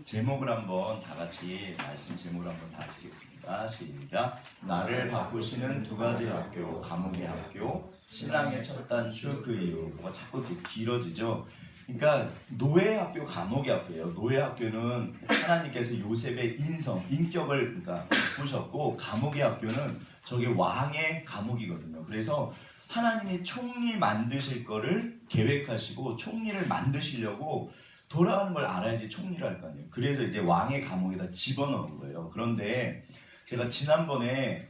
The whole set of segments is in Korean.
제목을 한번 다 같이 말씀 제목을 한번 다 드리겠습니다. 시작. 나를 바꾸시는 두 가지 학교, 감옥의 학교, 신앙의 첫 단추 그 이유. 뭐가 자꾸 길어지죠. 그러니까 노예 학교, 감옥의 학교예요. 노예 학교는 하나님께서 요셉의 인격을 그러니까 바꾸셨고, 감옥의 학교는 저게 왕의 감옥이거든요. 그래서 하나님이 총리 만드실 거를 계획하시고 총리를 만드시려고 돌아가는 걸 알아야지 총리를 할 거 아니에요. 그래서 이제 왕의 감옥에다 집어넣은 거예요. 그런데 제가 지난번에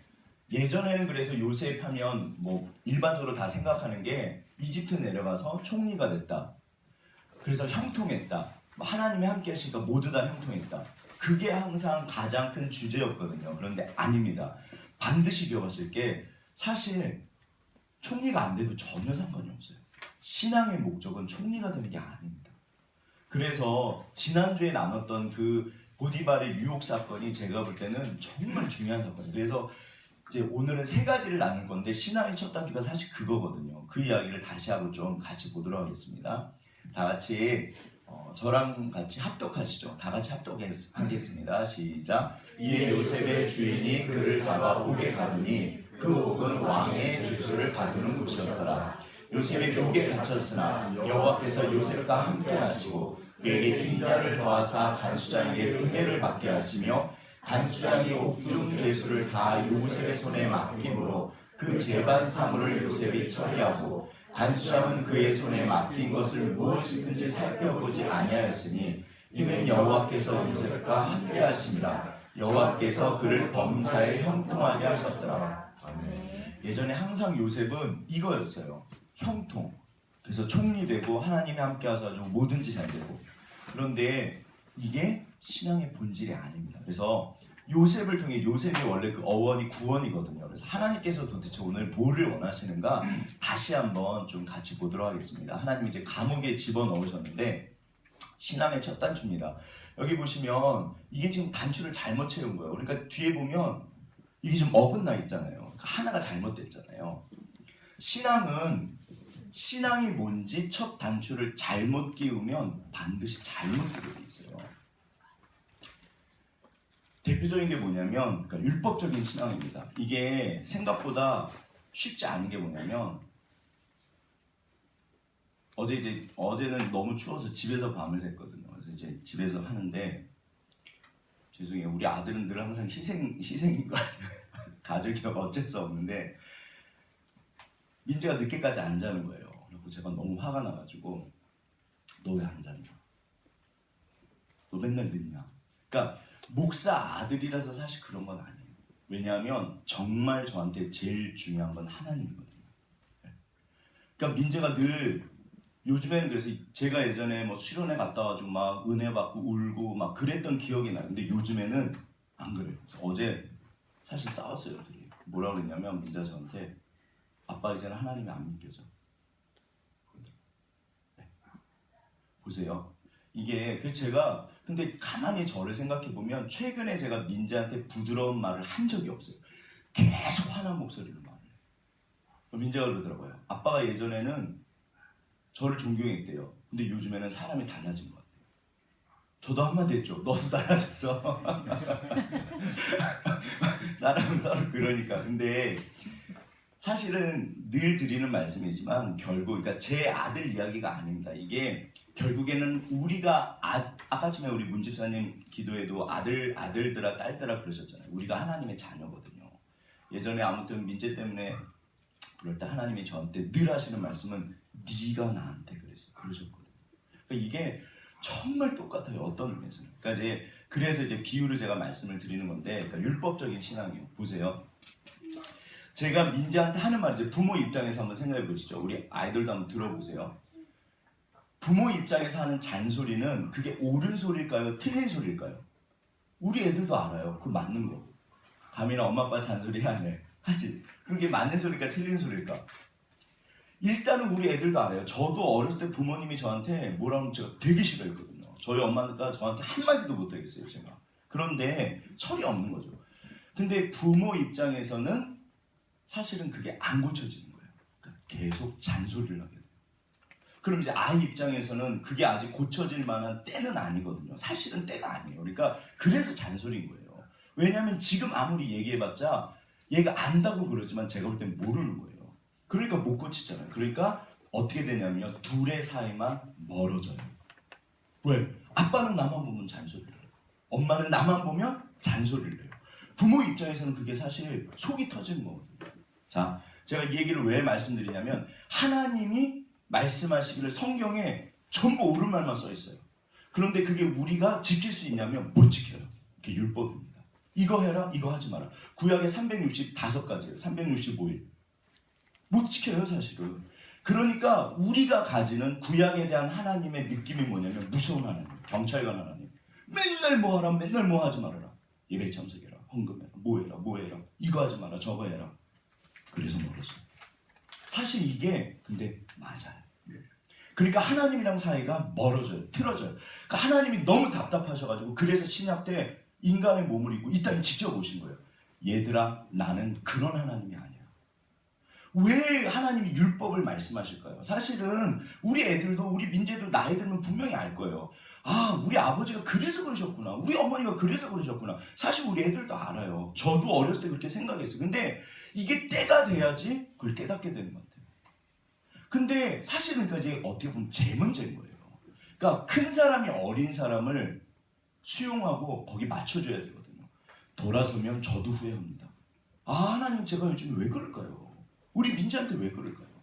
예전에는 그래서 요셉 하면 뭐 일반적으로 다 생각하는 게 이집트 내려가서 총리가 됐다. 그래서 형통했다. 하나님이 함께 하시니까 모두 다 형통했다. 그게 항상 가장 큰 주제였거든요. 그런데 아닙니다. 반드시 기억하실 게 사실 총리가 안 돼도 전혀 상관이 없어요. 신앙의 목적은 총리가 되는 게 아닙니다. 그래서 지난주에 나눴던 그 보디발의 유혹 사건이 제가 볼 때는 정말 중요한 사건이에요. 그래서 이제 오늘은 세 가지를 나눌 건데 신앙의 첫 단추가 사실 그거거든요. 그 이야기를 다시 하고 좀 같이 보도록 하겠습니다. 다 같이 저랑 같이 합독하시죠. 다 같이 합독하겠습니다. 시작. 이에 요셉의 주인이 그를 잡아 옥에 가두니 그 옥은 왕의 주수를 가두는 곳이었더라. 요셉이 옥에 갇혔으나 여호와께서 요셉과 함께 하시고 그에게 인자를 더하사 간수장에게 은혜를 받게 하시며 간수장이 옥중 죄수를 다 요셉의 손에 맡김으로 그 재반 사물을 요셉이 처리하고 간수장은 그의 손에 맡긴 것을 무엇이든지 살펴보지 아니하였으니 이는 여호와께서 요셉과 함께 하심이라. 여호와께서 그를 범사에 형통하게 하셨더라. 예전에 항상 요셉은 이거였어요. 형통. 그래서 총리되고 하나님이 함께 하셔서 뭐든지 잘 되고. 그런데 이게 신앙의 본질이 아닙니다. 그래서 요셉을 통해 요셉이 원래 그 어원이 구원이거든요. 그래서 하나님께서 도대체 오늘 뭐를 원하시는가 다시 한번 좀 같이 보도록 하겠습니다. 하나님이 이제 감옥에 집어넣으셨는데 신앙의 첫 단추입니다. 여기 보시면 이게 지금 단추를 잘못 채운 거예요. 그러니까 뒤에 보면 이게 좀 어긋나 있잖아요. 그러니까 하나가 잘못됐잖아요. 신앙이 뭔지 첫 단추를 잘못 끼우면 반드시 잘못 끼게 돼 있어요. 대표적인 게 뭐냐면 그러니까 율법적인 신앙입니다. 이게 생각보다 쉽지 않은 게 뭐냐면 어제는 너무 추워서 집에서 밤을 샜거든요. 그래서 이제 집에서 하는데 죄송해요. 우리 아들은 늘 항상 희생인 것 같아요. 가족이 어쩔 수 없는데 민재가 늦게까지 안 자는 거예요. 그리고 제가 너무 화가 나가지고 너 왜 안 자냐? 너 맨날 늦냐? 그러니까 목사 아들이라서 사실 그런 건 아니에요. 왜냐하면 정말 저한테 제일 중요한 건 하나님이거든요. 그러니까 민재가 늘 요즘에는 그래서 제가 예전에 뭐 수련회 갔다 와가지고 막 은혜 받고 울고 막 그랬던 기억이 나요. 근데 요즘에는 안 그래요. 그래서 어제 사실 싸웠어요. 둘이. 뭐라 그랬냐면 민재가 저한테 아빠 이제는 하나님이 안 믿겨져. 네. 보세요. 이게 제가 근데 가만히 저를 생각해 보면 최근에 제가 민재한테 부드러운 말을 한 적이 없어요. 계속 화난 목소리로 말해요. 민재가 그러더라고요. 아빠가 예전에는 저를 존경했대요. 근데 요즘에는 사람이 달라진 것 같아요. 저도 한마디 했죠. 너도 달라졌어. 사람은 서로 그러니까. 근데 사실은 늘 드리는 말씀이지만 결국 그러니까 제 아들 이야기가 아닙니다. 이게 결국에는 우리가 아까 전에 우리 문 집사님 기도에도 아들들아 딸들아 그러셨잖아요. 우리가 하나님의 자녀거든요. 예전에 아무튼 민재 때문에 그럴 때 하나님이 저한테 늘 하시는 말씀은 네가 나한테 그러셨거든요. 그러니까 이게 정말 똑같아요. 어떤 의미에서는. 그러니까 그래서 이제 비유를 제가 말씀을 드리는 건데 그러니까 율법적인 신앙이요. 보세요. 제가 민재한테 하는 말이죠. 부모 입장에서 한번 생각해 보시죠. 우리 아이들도 한번 들어보세요. 부모 입장에서 하는 잔소리는 그게 옳은 소리일까요? 틀린 소리일까요? 우리 애들도 알아요. 그거 맞는 거. 감이나 엄마 아빠 잔소리 안 해. 하지. 그게 맞는 소리일까 틀린 소리일까? 일단은 우리 애들도 알아요. 저도 어렸을 때 부모님이 저한테 뭐라고 제가 되게 싫어했거든요. 저희 엄마가 저한테 한마디도 못하겠어요. 제가. 그런데 철이 없는 거죠. 근데 부모 입장에서는 사실은 그게 안 고쳐지는 거예요. 그러니까 계속 잔소리를 하게 돼요. 그럼 이제 아이 입장에서는 그게 아직 고쳐질 만한 때는 아니거든요. 사실은 때가 아니에요. 그러니까 그래서 잔소리인 거예요. 왜냐하면 지금 아무리 얘기해봤자 얘가 안다고 그러지만 제가 볼 땐 모르는 거예요. 그러니까 못 고치잖아요. 그러니까 어떻게 되냐면요. 둘의 사이만 멀어져요. 왜? 아빠는 나만 보면 잔소리를 해요. 엄마는 나만 보면 잔소리를 해요. 부모 입장에서는 그게 사실 속이 터지는 거거든요. 자, 제가 이 얘기를 왜 말씀드리냐면 하나님이 말씀하시기를 성경에 전부 옳은 말만 써 있어요. 그런데 그게 우리가 지킬 수 있냐면 못 지켜요. 그게 율법입니다. 이거 해라, 이거 하지 마라. 구약에 365가지예요. 365일. 못 지켜요, 사실은. 그러니까 우리가 가지는 구약에 대한 하나님의 느낌이 뭐냐면 무서운 하나님, 경찰관 하나님. 맨날 뭐 하라, 맨날 뭐 하지 말아라. 예배 참석해라, 헌금해라, 뭐 해라. 이거 하지 마라, 저거 해라. 그래서 멀어져요. 사실 이게 근데 맞아요. 그러니까 하나님이랑 사이가 멀어져요. 틀어져요. 그러니까 하나님이 너무 답답하셔가지고 그래서 신약 때 인간의 몸을 입고 이 땅에 직접 오신 거예요. 얘들아, 나는 그런 하나님이 아니야. 왜 하나님이 율법을 말씀하실까요? 사실은 우리 애들도 우리 민재도 나이 들면 분명히 알 거예요. 아, 우리 아버지가 그래서 그러셨구나. 우리 어머니가 그래서 그러셨구나. 사실 우리 애들도 알아요. 저도 어렸을 때 그렇게 생각했어요. 근데 이게 때가 돼야지 그걸 깨닫게 되는 것 같아요. 근데 사실은 이제 어떻게 보면 제 문제인 거예요. 그러니까 큰 사람이 어린 사람을 수용하고 거기 맞춰줘야 되거든요. 돌아서면 저도 후회합니다. 아, 하나님 제가 요즘 왜 그럴까요? 우리 민지한테 왜 그럴까요?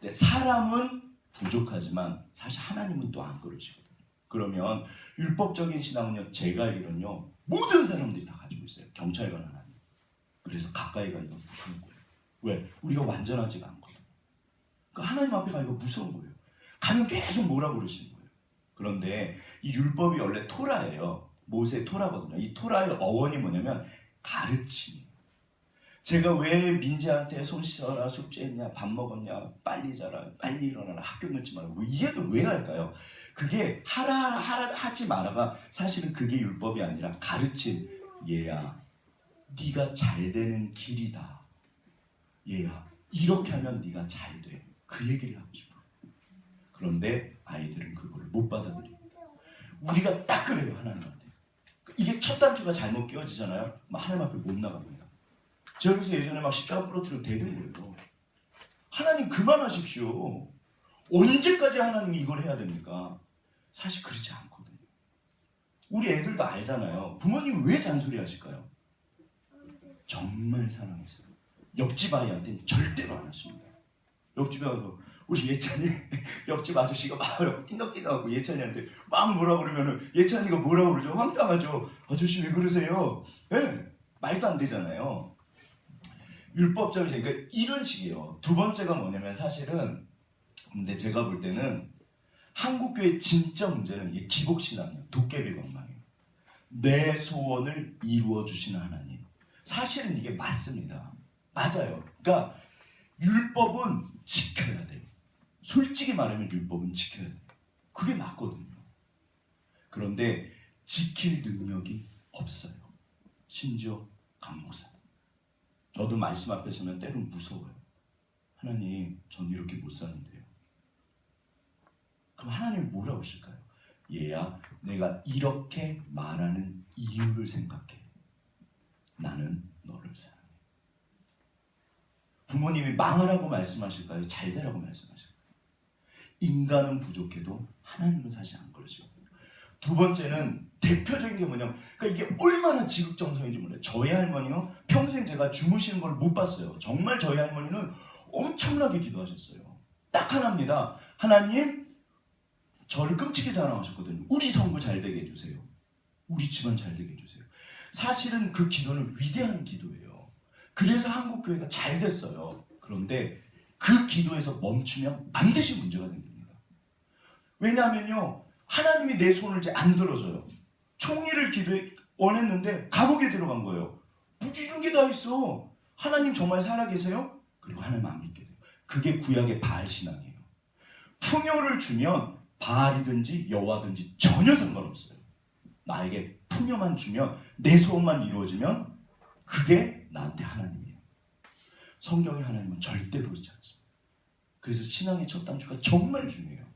근데 사람은 부족하지만 사실 하나님은 또 안 그러시거든요. 그러면 율법적인 신앙은요, 제가 알기로는요, 모든 사람들이 다 가지고 있어요. 경찰관 하나님. 그래서 가까이 가기가 무서운 거예요. 왜? 우리가 완전하지가 않거든요. 그러니까 하나님 앞에 가기가 무서운 거예요. 가면 계속 뭐라 그러시는 거예요. 그런데 이 율법이 원래 토라예요. 모세 토라거든요. 이 토라의 어원이 뭐냐면 가르침이에요. 제가 왜 민지한테 손 씻어라, 숙제했냐, 밥 먹었냐, 빨리 자라, 빨리 일어나라, 학교 늦지 말고 이 얘기를 왜 할까요? 그게 하라 하지 마라가 사실은 그게 율법이 아니라 가르침. 얘야, 네가 잘 되는 길이다. 얘야, 이렇게 하면 네가 잘 돼. 그 얘기를 하고 싶어요. 그런데 아이들은 그거를 못 받아들입니다. 우리가 딱 그래요, 하나님한테. 이게 첫 단추가 잘못 끼워지잖아요. 하나님 앞에 못 나갑니다. 제가 그래서 예전에 막 십자가 부러뜨리고 대든 거예요. 하나님 그만하십시오. 언제까지 하나님이 이걸 해야 됩니까? 사실 그렇지 않거든요. 우리 애들도 알잖아요. 부모님 왜 잔소리 하실까요? 정말 사랑해서요. 옆집 아이한테는 절대로 안 하십니다. 옆집에 가서 우리 예찬이 옆집 아저씨가 막 띵덕띵덕하고 예찬이한테 막 뭐라 그러면은 예찬이가 뭐라 그러죠? 황당하죠. 아저씨 왜 그러세요? 네, 말도 안 되잖아요. 율법적인, 그러니까 이런 식이에요. 두 번째가 뭐냐면 사실은 근데 제가 볼 때는 한국교회 진짜 문제는 이게 기복신앙이에요. 도깨비 방망이에요. 내 소원을 이루어 주시는 하나님. 사실은 이게 맞습니다. 맞아요. 그러니까 율법은 지켜야 돼요. 솔직히 말하면 율법은 지켜야 돼요. 그게 맞거든요. 그런데 지킬 능력이 없어요. 심지어 강목사. 저도 말씀 앞에 서면 때론 무서워요. 하나님, 전 이렇게 못 사는데요. 그럼 하나님 뭐라고 하실까요? 얘야, 내가 이렇게 말하는 이유를 생각해. 나는 너를 사랑해. 부모님이 망하라고 말씀하실까요? 잘 되라고 말씀하실까요? 인간은 부족해도 하나님은 사실 안 그러시거든요. 두 번째는 대표적인 게 뭐냐면, 그러니까 이게 얼마나 지극정성인지 몰라요. 저희 할머니요, 평생 제가 주무시는 걸 못 봤어요. 정말 저희 할머니는 엄청나게 기도하셨어요. 딱 하나입니다. 하나님, 저를 끔찍히 사랑하셨거든요. 우리 성부 잘 되게 해주세요. 우리 집안 잘 되게 해주세요. 사실은 그 기도는 위대한 기도예요. 그래서 한국교회가 잘 됐어요. 그런데 그 기도에서 멈추면 반드시 문제가 생깁니다. 왜냐하면요, 하나님이 내 손을 이제 안 들어줘요. 총리를 원했는데 감옥에 들어간 거예요. 무지중게 다 있어. 하나님 정말 살아계세요? 그리고 하나님 안 믿게 돼요. 그게 구약의 바알 신앙이에요. 풍요를 주면 바알이든지 여호와든지 전혀 상관없어요. 나에게 풍요만 주면, 내 소원만 이루어지면 그게 나한테 하나님이에요. 성경의 하나님은 절대로 그렇지 않습니다. 그래서 신앙의 첫 단추가 정말 중요해요.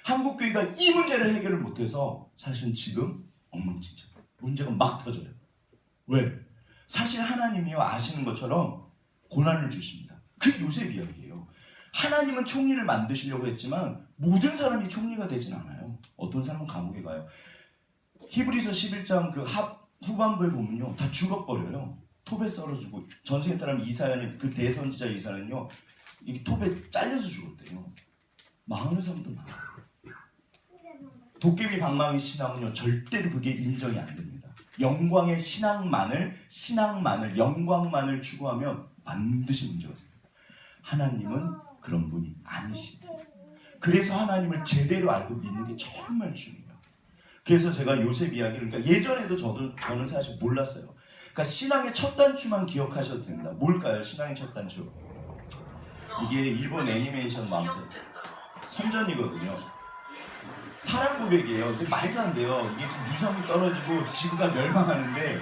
한국 교회가 이 문제를 해결을 못해서 사실은 지금 엉망진창, 문제가 막 터져요. 왜? 사실 하나님이요 아시는 것처럼 고난을 주십니다. 그 요셉 이야기예요. 하나님은 총리를 만드시려고 했지만 모든 사람이 총리가 되진 않아요. 어떤 사람은 감옥에 가요. 히브리서 11장 그 후반부에 보면요 다 죽어버려요. 톱에 썰어주고 전생에 따르면 이사야는 그 대선지자 이사야는요 이 톱에 잘려서 죽었대요. 망하는 사람도 많아요. 도깨비 방망이 신앙은요 절대로 그게 인정이 안 됩니다. 영광의 신앙만을 영광만을 추구하면 반드시 문제가 생겨요. 하나님은 그런 분이 아니시다. 그래서 하나님을 제대로 알고 믿는 게 정말 중요해요. 그래서 제가 요셉 이야기를 그러니까 예전에도 저는 사실 몰랐어요. 그러니까 신앙의 첫 단추만 기억하셔도 됩니다. 뭘까요? 신앙의 첫 단추. 이게 일본 애니메이션 만큼 선전이거든요. 사랑 고백이에요. 근데 말도 안 돼요. 이게 좀 유성이 떨어지고 지구가 멸망하는데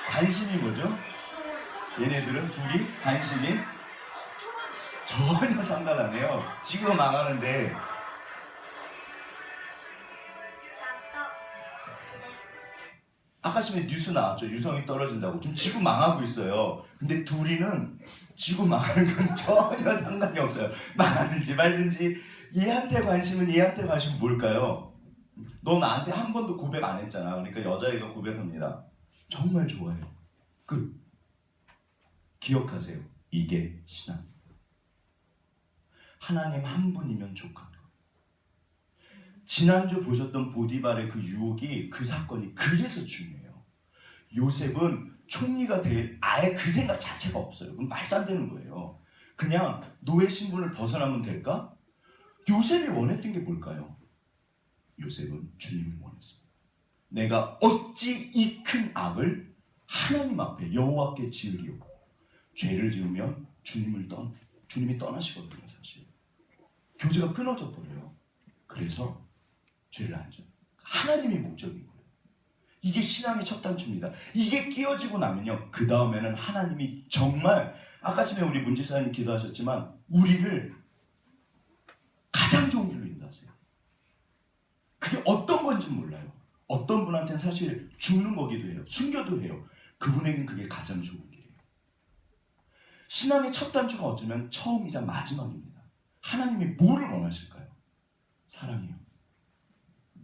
관심이 뭐죠? 얘네들은 둘이 관심이 전혀 상관 안 해요. 지구가 망하는데 아까 전에 뉴스 나왔죠. 유성이 떨어진다고. 지금 지구 망하고 있어요. 근데 둘이는 지구 망하는 건 전혀 상관이 없어요. 망하든지 말든지 얘한테 관심은 뭘까요? 너 나한테 한 번도 고백 안 했잖아. 그러니까 여자애가 고백합니다. 정말 좋아해요. 끝. 기억하세요. 이게 신앙. 하나님 한 분이면 족한 거. 지난주 보셨던 보디발의 그 유혹이 그 사건이 그래서 중요해요. 요셉은 총리가 될 아예 그 생각 자체가 없어요. 그럼 말도 안 되는 거예요. 그냥 노예 신분을 벗어나면 될까? 요셉이 원했던 게 뭘까요? 요셉은 주님을 원했습니다. 내가 어찌 이 큰 악을 하나님 앞에 여호와께 지으리오. 죄를 지으면 주님이 떠나시거든요. 사실 교제가 끊어져 버려요. 그래서 죄를 안 져요. 하나님이 목적인 거예요. 이게 신앙의 첫 단추입니다. 이게 끼워지고 나면요 그 다음에는 하나님이 정말 아까 전에 우리 문집사님 기도하셨지만 우리를 가장 좋은 길로 인도하세요. 그게 어떤 건지 몰라요. 어떤 분한테는 사실 죽는 거기도 해요. 숨겨도 해요. 그분에게는 그게 가장 좋은 길이에요. 신앙의 첫 단추가 어쩌면 처음이자 마지막입니다. 하나님이 뭐를 원하실까요? 사랑이요.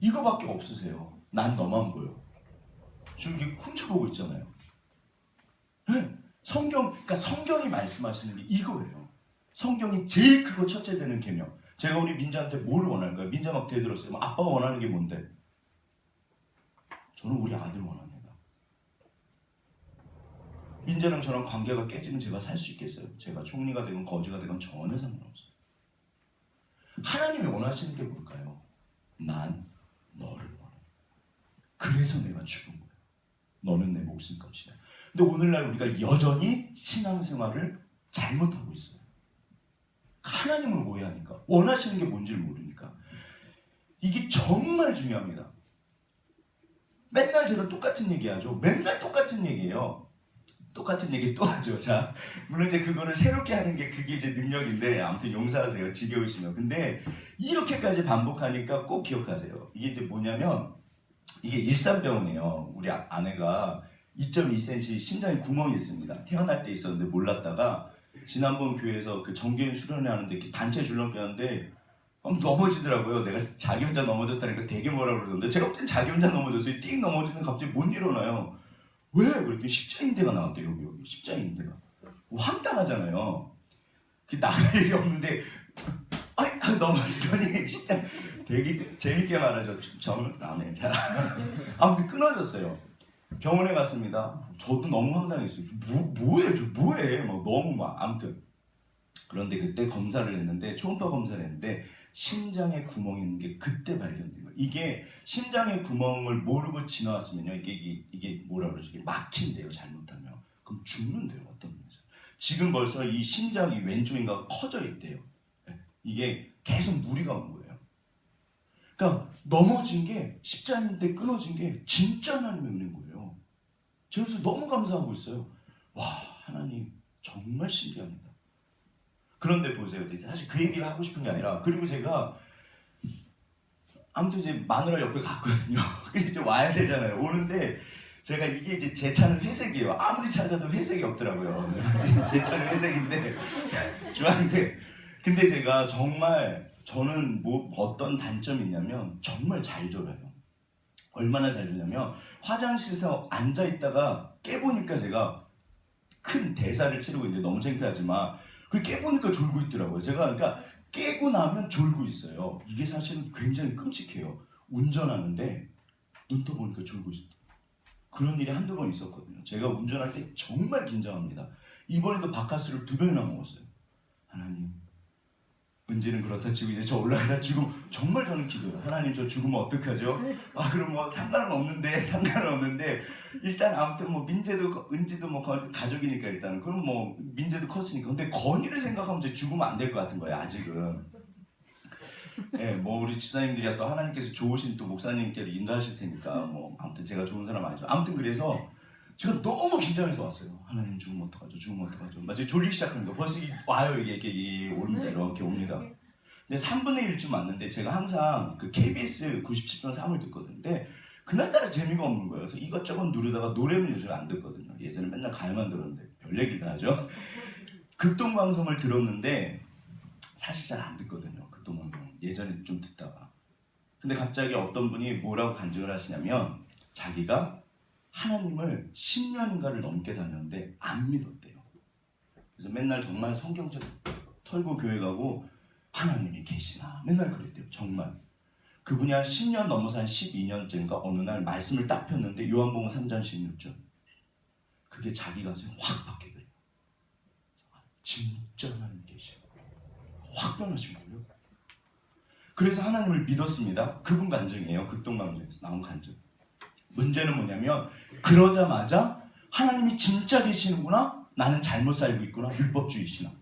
이거밖에 없으세요. 난 너만 보여. 지금 이렇게 훔쳐보고 있잖아요. 네. 그러니까 성경이 말씀하시는 게 이거예요. 성경이 제일 크고 첫째 되는 계명. 제가 우리 민자한테 뭐를 원할까요? 민자 막 대들었어요. 아빠가 원하는 게 뭔데? 저는 우리 아들 원합니다. 민자랑 저랑 관계가 깨지면 제가 살 수 있겠어요? 제가 총리가 되건 거지가 되건 전혀 상관없어요. 하나님이 원하시는 게 뭘까요? 난 너를 원해. 그래서 내가 죽은 거야. 너는 내 목숨값이야. 근데 오늘날 우리가 여전히 신앙생활을 잘못하고 있어요. 하나님을 오해하니까 원하시는 게 뭔지를 모르니까 이게 정말 중요합니다. 맨날 제가 똑같은 얘기하죠. 맨날 똑같은 얘기예요. 똑같은 얘기 또 하죠. 자, 물론 이제 그거를 새롭게 하는 게 그게 이제 능력인데 아무튼 용서하세요. 지겨우시면. 근데 이렇게까지 반복하니까 꼭 기억하세요. 이게 이제 뭐냐면 이게 일산병이에요. 우리 아내가 2.2cm 심장에 구멍이 있습니다. 태어날 때 있었는데 몰랐다가 지난번 교회에서 그 정기인 수련회 하는데 이렇게 단체 줄넘기 하는데 넘어지더라고요. 내가 자기 혼자 넘어졌다니까 되게 뭐라 그러던데 제가 그때 자기 혼자 넘어졌어요. 띵 넘어지는 갑자기 못 일어나요. 왜? 그랬더니 십자인대가 나왔대요. 여기 십자인대가. 황당하잖아요. 나갈 일이 없는데 넘어지더니 십자 되게 재밌게 말하죠. 정을 안 해. 자, 아무튼 끊어졌어요. 병원에 갔습니다. 저도 너무 황당했어요. 뭐해? 막 너무 막 아무튼 그런데 그때 검사를 했는데 초음파 검사를 했는데 심장에 구멍이 있는 게 그때 발견된 거예요. 이게 심장에 구멍을 모르고 지나왔으면요 이게 뭐라 그러지? 이게 막힌대요. 잘못하면 그럼 죽는데요. 어떤 면에서 지금 벌써 이 심장이 왼쪽인가 커져 있대요. 이게 계속 무리가 온 거예요. 그러니까 넘어진 게 십자인대 끊어진 게 진짜 하나님의 은혜인 거예요. 제가 그래서 너무 감사하고 있어요. 와, 하나님 정말 신기합니다. 그런데 보세요. 이제 사실 그 얘기를 하고 싶은 게 아니라, 그리고 제가 아무튼 이제 마누라 옆에 갔거든요. 이제 와야 되잖아요. 오는데 제가 이게 이제 제 차는 회색이에요. 아무리 찾아도 회색이 없더라고요. 제 차는 회색인데 주황색. 근데 제가 정말 저는 뭐 어떤 단점이 있냐면 정말 잘 졸아요. 얼마나 잘 졸냐면 화장실에서 앉아 있다가 깨보니까 제가 큰 대사를 치르고 있는데 너무 창피하지만 그 깨보니까 졸고 있더라고요. 제가 그러니까 깨고 나면 졸고 있어요. 이게 사실은 굉장히 끔찍해요. 운전하는데 눈 떠보니까 졸고 있어. 그런 일이 한두 번 있었거든요. 제가 운전할 때 정말 긴장합니다. 이번에도 바카스를 2병이나 먹었어요. 하나님, 문제는 그렇다 치고 이제 저 올라가다 죽으면 정말 저는 기도해요. 하나님, 저 죽으면 어떡하죠? 그럼 뭐 상관은 없는데 일단 아무튼 뭐 민재도 은지도 뭐 가족이니까 일단은 그럼 뭐 민재도 컸으니까. 근데 건이를 생각하면 이제 죽으면 안 될 것 같은 거예요. 아직은. 예, 뭐 우리 집사님들이야 또 하나님께서 좋으신 또 목사님께로 인도하실 테니까 뭐 아무튼 제가 좋은 사람 아니죠. 아무튼 그래서 제가 너무 긴장해서 왔어요. 하나님 죽으면 어떡하죠? 마치 졸리기 시작하는 거. 벌써 와요. 이게 옵니다. 이렇게 옵니다. 근데 3분의 1쯤 왔는데 제가 항상 그 KBS 97.3을 듣거든요. 근데 그날따라 재미가 없는 거예요. 그래서 이것저것 누르다가 노래는 요즘 안 듣거든요. 예전에 맨날 가요만 들었는데 별 얘기를 다 하죠. 극동방송을 들었는데 사실 잘 안 듣거든요. 극동방송. 예전에 좀 듣다가. 근데 갑자기 어떤 분이 뭐라고 간증을 하시냐면 자기가 하나님을 10년인가를 넘게 다녔는데 안 믿었대요. 그래서 맨날 정말 성경책 털고 교회 가고 하나님이 계시나 맨날 그랬대요. 정말. 그분이 한 10년 넘어서 한 12년째인가 어느 날 말씀을 딱 폈는데 요한복음 3장 16절. 그게 자기 가슴에 확 박히더래요. 진짜 하나님 계시고 확 변하신 거예요. 그래서 하나님을 믿었습니다. 그분 간증이에요. 극동방송에서 나온 간증. 문제는 뭐냐면 그러자마자 하나님이 진짜 계시는구나. 나는 잘못 살고 있구나. 율법주의 신앙.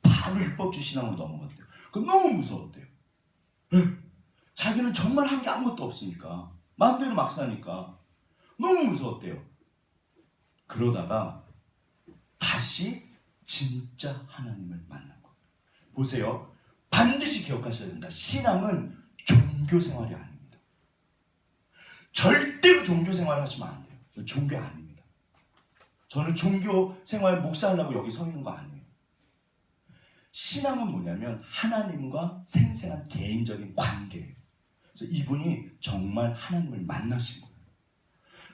바로 율법주의 신앙으로 넘어갔대요. 그 너무 무서웠대요. 자기는 정말 한 게 아무것도 없으니까 마음대로 막 사니까 너무 무서웠대요. 그러다가 다시 진짜 하나님을 만난 거예요. 보세요. 반드시 기억하셔야 된다. 신앙은 종교 생활이 아닙니다. 절대로 종교 생활 하시면 안 돼요. 종교 아닙니다. 저는 종교 생활 목사하려고 여기 서 있는 거 아니에요. 신앙은 뭐냐면 하나님과 생생한 개인적인 관계예요. 그래서 이분이 정말 하나님을 만나신 거예요.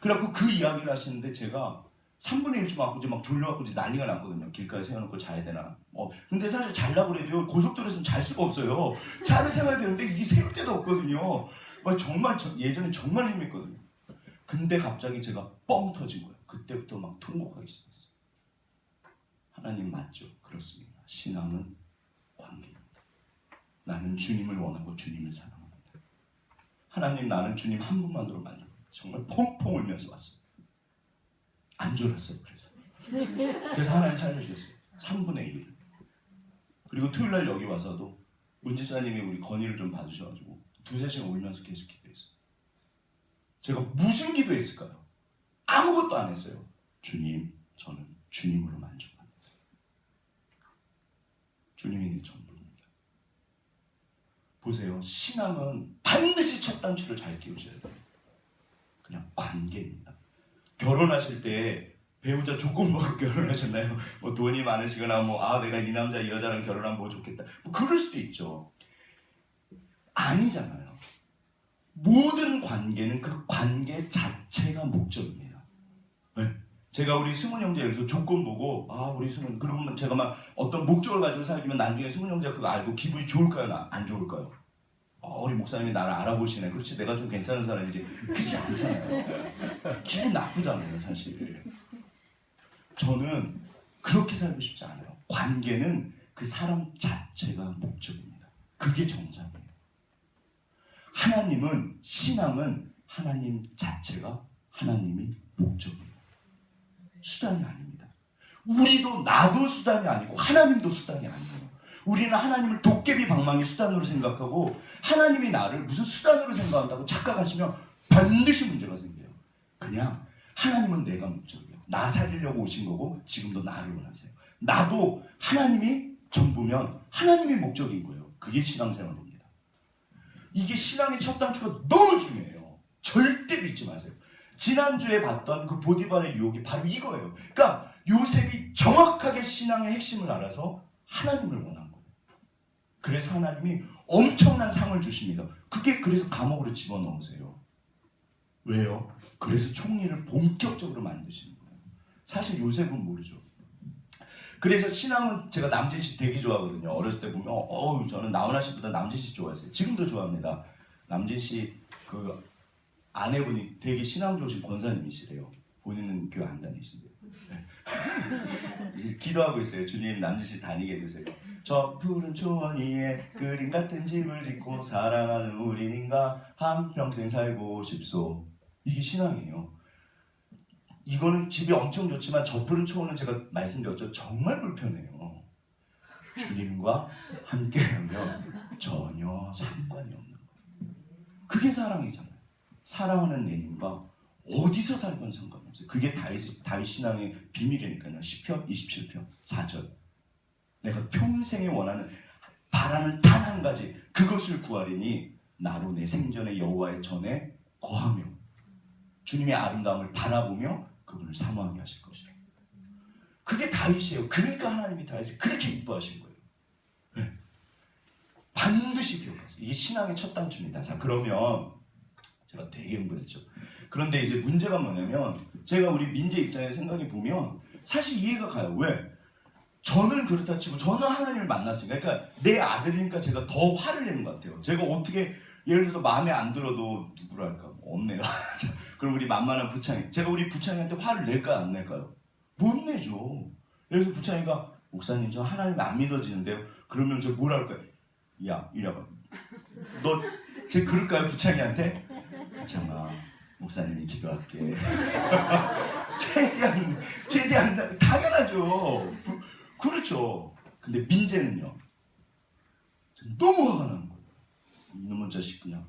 그래갖고 그 이야기를 하시는데 제가 3분의 1쯤 왔고 이제 막 졸려갖고 이제 난리가 났거든요. 길가에 세워놓고 자야 되나. 근데 사실 자려고 그래도 고속도로에서는 잘 수가 없어요. 차를 세워야 되는데 이게 세울 데도 없거든요. 정말 예전에 정말 힘들거든요. 근데 갑자기 제가 뻥 터진 거예요. 그때부터 막 통곡하기 시작했어요. 하나님 맞죠? 그렇습니다. 신앙은 관계입니다. 나는 주님을 원하고 주님을 사랑합니다. 하나님, 나는 주님 한 분만으로 만족합니다. 정말 펑펑 울면서 왔어요. 안 졸았어요. 그래서 하나님 살려주셨어요. 3분의 1. 그리고 토요일날 여기 와서도 문 집사님이 우리 건의를 좀 봐주셔가지고 2-3시간 울면서 계속 기도했어요. 제가 무슨 기도했을까요? 아무것도 안 했어요. 주님, 저는 주님으로 만족합니다. 주님이 내 전부입니다. 보세요. 신앙은 반드시 첫 단추를 잘 끼우셔야 돼요. 그냥 관계입니다. 결혼하실 때 배우자 조건 보고 결혼하셨나요? 뭐 돈이 많으시거나 내가 이 남자 이 여자랑 결혼하면 뭐 좋겠다. 그럴 수도 있죠. 아니잖아요. 모든 관계는 그 관계 자체가 목적입니다. 네. 제가 우리 승훈 형제 여기서 조건 보고 우리 승훈 그러면 제가 막 어떤 목적을 가지고 살기면 나중에 승훈 형제가 그거 알고 기분이 좋을까요? 안 좋을까요? 우리 목사님이 나를 알아보시네. 그렇지, 내가 좀 괜찮은 사람이지. 그렇지 않잖아요. 기분 나쁘잖아요, 사실. 저는 그렇게 살고 싶지 않아요. 관계는 그 사람 자체가 목적입니다. 그게 정상이에요. 하나님은, 신앙은 하나님 자체가 하나님이 목적이에요. 수단이 아닙니다. 나도 수단이 아니고 하나님도 수단이 아니에요. 우리는 하나님을 도깨비 방망이 수단으로 생각하고 하나님이 나를 무슨 수단으로 생각한다고 착각하시면 반드시 문제가 생겨요. 그냥 하나님은 내가 목적이에요. 나 살리려고 오신 거고 지금도 나를 원하세요. 나도 하나님이 전부면 하나님의 목적인 거예요. 그게 신앙생활입니다. 이게 신앙의 첫 단추가 너무 중요해요. 절대 믿지 마세요. 지난주에 봤던 그 보디발의 유혹이 바로 이거예요. 그러니까 요셉이 정확하게 신앙의 핵심을 알아서 하나님을 원한 거예요. 그래서 하나님이 엄청난 상을 주십니다. 그게 그래서 감옥으로 집어넣으세요. 왜요? 그래서 총리를 본격적으로 만드시는 거예요. 사실 요셉은 모르죠. 그래서 신앙은 제가 남진 씨 되게 좋아하거든요. 어렸을 때 보면 저는 나훈아 씨보다 남진 씨 좋아했어요. 지금도 좋아합니다. 남진 씨 그 아내분이 되게 신앙 좋으신 권사님이시래요. 본인은 교회 안 다니신대요. 기도하고 있어요. 주님 남진 씨 다니게 해주세요. 저 푸른 초원 위에 그림 같은 집을 짓고 사랑하는 우리님과 한평생 살고 싶소. 이게 신앙이에요. 이거는 집이 엄청 좋지만 저 푸른 초원은 제가 말씀드렸죠. 정말 불편해요. 주님과 함께하면 전혀 상관이 없는 거예요. 그게 사랑이잖아요. 사랑하는 내님과 어디서 살건 상관없어요. 그게 다윗 신앙의 비밀이니까요. 시편 27편 4절. 내가 평생에 원하는 바라는 단 한 가지 그것을 구하리니 나로 내 생전에 여호와의 전에 거하며 주님의 아름다움을 바라보며 그분을 사모하게 하실 것이라. 그게 다윗이에요. 그러니까 하나님이 다윗을 그렇게 기뻐하신 거예요. 네. 반드시 기억하세요. 이게 신앙의 첫 단추입니다. 자, 그러면 제가 되게 흥분했죠. 그런데 이제 문제가 뭐냐면 제가 우리 민재 입장에 생각해 보면 사실 이해가 가요. 왜? 저는 그렇다 치고 저는 하나님을 만났으니까, 그러니까 내 아들이니까 제가 더 화를 내는 것 같아요. 제가 어떻게 예를 들어서 마음에 안 들어도 누구랄까 없네요. 그럼 우리 만만한 부창이, 제가 우리 부창이한테 화를 낼까요 안 낼까요? 못 내죠. 예를 들어서 부창이가 목사님 저 하나님 안 믿어지는데요. 그러면 저 뭐라 할까요? 야 이래봐. 너 쟤 그럴까요 부창이한테? 부창아 목사님이 기도할게. 최대한 당연하죠. 그렇죠. 근데 민재는요. 너무 화가 나는 거예요. 이놈의 자식 그냥.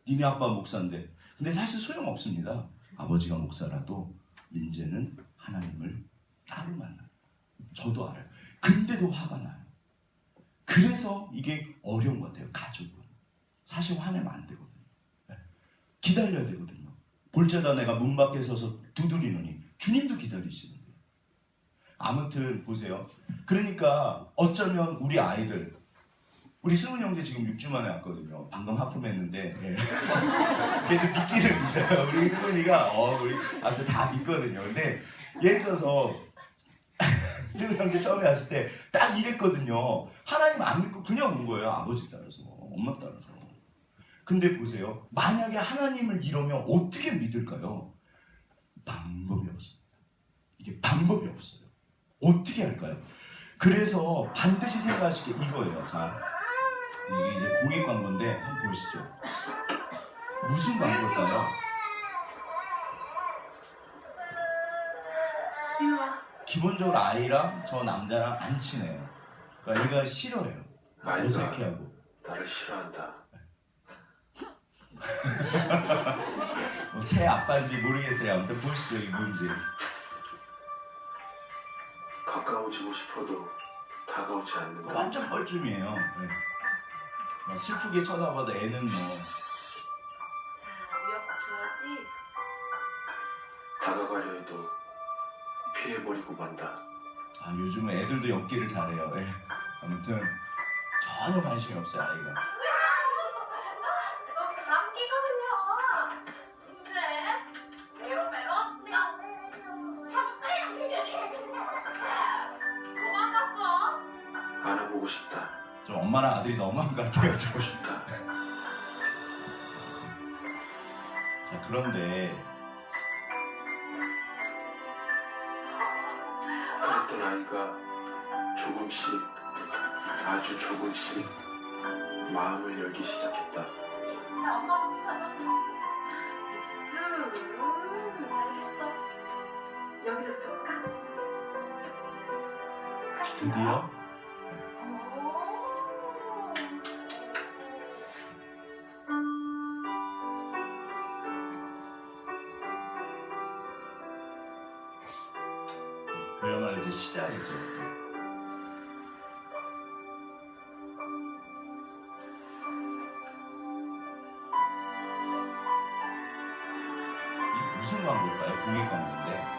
니네 아빠 목사인데. 근데 사실 소용없습니다. 아버지가 목사라도 민재는 하나님을 따로 만나요. 저도 알아요. 근데도 화가 나요. 그래서 이게 어려운 것 같아요. 가족은. 사실 화내면 안 되거든요. 기다려야 되거든요. 볼자다 내가 문 밖에 서서 두드리노니 주님도 기다리시는데. 아무튼 보세요. 그러니까 어쩌면 우리 아이들, 우리 승훈 형제 지금 6주 만에 왔거든요. 방금 하품했는데 걔도 믿기를 믿어요. 우리 승훈이가 우리 아주 다 믿거든요. 근데 예를 들어서 승훈 형제 처음에 왔을 때 딱 이랬거든요. 하나님 안 믿고 그냥 온 거예요. 아버지 따라서, 엄마 따라서. 근데 보세요. 만약에 하나님을 이러면 어떻게 믿을까요? 방법이 없습니다. 이게 방법이 없어요. 어떻게 할까요? 그래서 반드시 생각하실 게 이거예요. 자, 이게 이제 공익 광고인데 한번 보시죠. 무슨 광고일까요? 기본적으로 아이랑 저 남자랑 안 친해요. 그러니까 얘가 싫어해요. 어색해하고. 나를 싫어한다. 뭐 새 아빠인지 모르겠어요. 아무튼 보시죠. 이게 뭔지. 가까워지고 싶어도 다가오지 않는다. 완전 뻘쭘이에요. 네. 막 슬프게 쳐다봐도 애는 뭐. 자, 위협 좋아하지? 다가가려 해도 피해버리고 만다. 아, 요즘은 애들도 엮기를 잘해요. 예. 아무튼 전혀 관심이 없어요, 아이가. 남기거든요. 근데 메롱메롱 도망갔어. 안아보고 싶다. 좀 엄마랑 아들이 너무한 것 같아요. 보고 싶다. 자, 그런데 그랬던 아이가 조금씩, 아주 조금씩 마음을 열기 시작했다. 자, 엄마도 괜찮아. 입술. 알겠어. 여기도 줄까? 드디어 그야말로 이제 시작이죠. 무슨 광고일까요? 공익 광고인데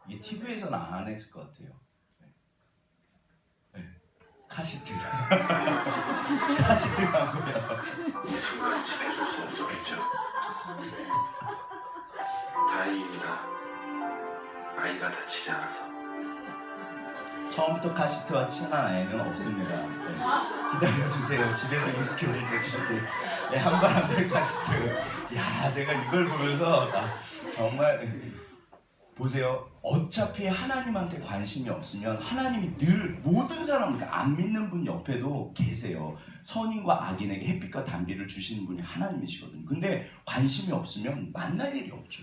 이게 TV에서는 안 했을 것 같아요. 네. 카시트 카시트 광고요. 이 순간 지켜줄 수 없었겠죠. 다행입니다. 아이가 다치지 않아서. 처음부터 카시트와 친한 아이는 없습니다. 네. 기다려주세요. 집에서 익숙해질 때까지. 네, 한발 한 발 카시트. 야, 제가 이걸 보면서 정말 보세요. 어차피 하나님한테 관심이 없으면 하나님이 늘 모든 사람들 안 믿는 분 옆에도 계세요. 선인과 악인에게 햇빛과 단비를 주시는 분이 하나님이시거든요. 근데 관심이 없으면 만날 일이 없죠.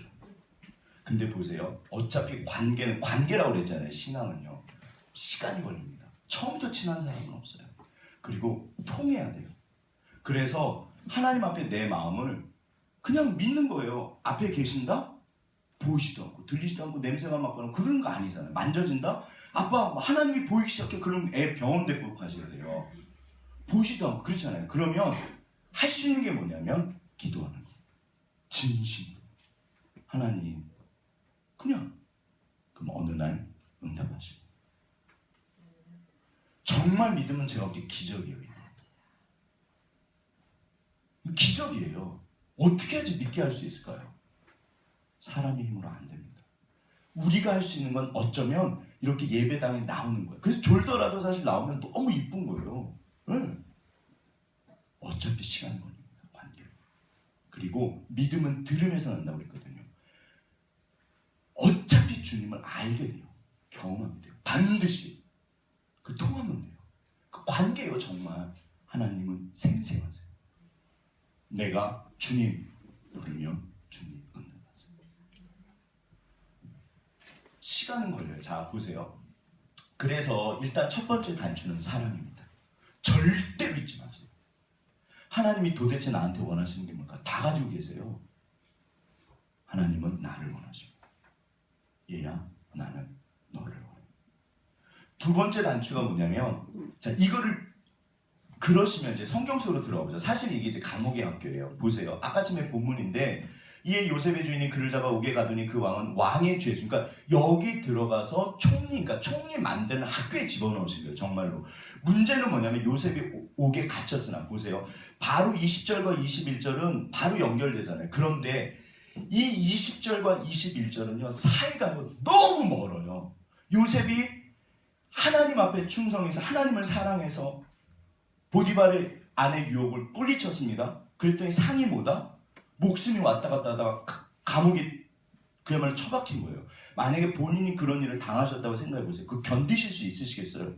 근데 보세요. 어차피 관계라고 그랬잖아요. 신앙은요. 시간이 걸립니다. 처음부터 친한 사람은 없어요. 그리고 통해야 돼요. 그래서 하나님 앞에 내 마음을 그냥 믿는 거예요. 앞에 계신다? 보이지도 않고 들리지도 않고 냄새가 맡거나 그런 거 아니잖아요. 만져진다? 아빠 하나님이 보이기 시작해. 그럼 애 병원 데리고 가셔야 돼요. 보이지도 않고 그렇잖아요. 그러면 할 수 있는 게 뭐냐면 기도하는 거예요. 진심으로. 하나님 그냥 그럼 어느 날 응답하시고 정말 믿으면 제가 볼때 기적이에요. 기적이에요. 어떻게 해야지 믿게 할 수 있을까요? 사람의 힘으로 안 됩니다. 우리가 할 수 있는 건 어쩌면 이렇게 예배당에 나오는 거예요. 그래서 졸더라도 사실 나오면 너무 이쁜 거예요. 네. 어차피 시간이 걸립니다. 관계. 그리고 믿음은 들으면서 난다고 그랬거든요. 어차피 주님을 알게 돼요. 경험하게 돼요. 반드시. 그 통하면 돼요. 그 관계예요. 정말. 하나님은 생생하세요. 내가 주님 부르면 주님 응답하세요. 시간은 걸려요. 자 보세요. 그래서 일단 첫 번째 단추는 사랑입니다. 절대로 잊지 마세요. 하나님이 도대체 나한테 원하시는 게 뭘까? 다 가지고 계세요. 하나님은 나를 원하십니다. 얘야 나는 너를 원해. 두 번째 단추가 뭐냐면 자 이거를 그러시면 이제 성경 속으로 들어가보죠. 사실 이게 이제 감옥의 학교예요. 보세요. 아까 전에 본문인데 이에 요셉의 주인이 그를 잡아 옥에 가더니 그 왕은 왕의 죄수. 그러니까 여기 들어가서 그러니까 총리 만드는 학교에 집어넣으신 거예요. 정말로. 문제는 뭐냐면 요셉이 옥에 갇혔으나 보세요. 바로 20절과 21절은 바로 연결되잖아요. 그런데 이 20절과 21절은요. 사이가 너무 멀어요. 요셉이 하나님 앞에 충성해서 하나님을 사랑해서 보디발의 아내 유혹을 뿌리쳤습니다. 그랬더니 상이 뭐다? 목숨이 왔다 갔다 하다가 감옥에 그야말로 처박힌 거예요. 만약에 본인이 그런 일을 당하셨다고 생각해 보세요. 그 견디실 수 있으시겠어요?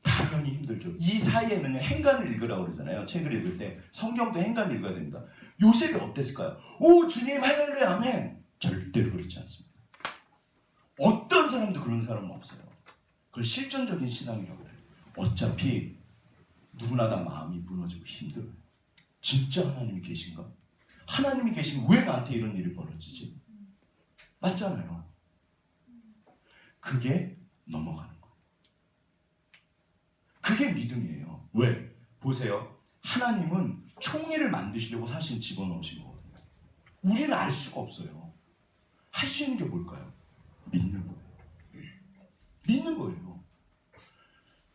당연히 힘들죠. 이 사이에는 행간을 읽으라고 그러잖아요. 책을 읽을 때 성경도 행간을 읽어야 됩니다. 요셉이 어땠을까요? 오 주님 할렐루야 아멘. 절대로 그렇지 않습니다. 어떤 사람도 그런 사람은 없어요. 그걸 실존적인 신앙이라고 해요. 어차피 누구나 다 마음이 무너지고 힘들어요. 진짜 하나님이 계신가? 하나님이 계시면 왜 나한테 이런 일이 벌어지지? 맞잖아요. 그게 넘어가는 거예요. 그게 믿음이에요. 왜? 보세요. 하나님은 총리를 만드시려고 사실 집어넣으신 거거든요. 우리는 알 수가 없어요. 할 수 있는 게 뭘까요? 믿는 거예요. 믿는 거예요.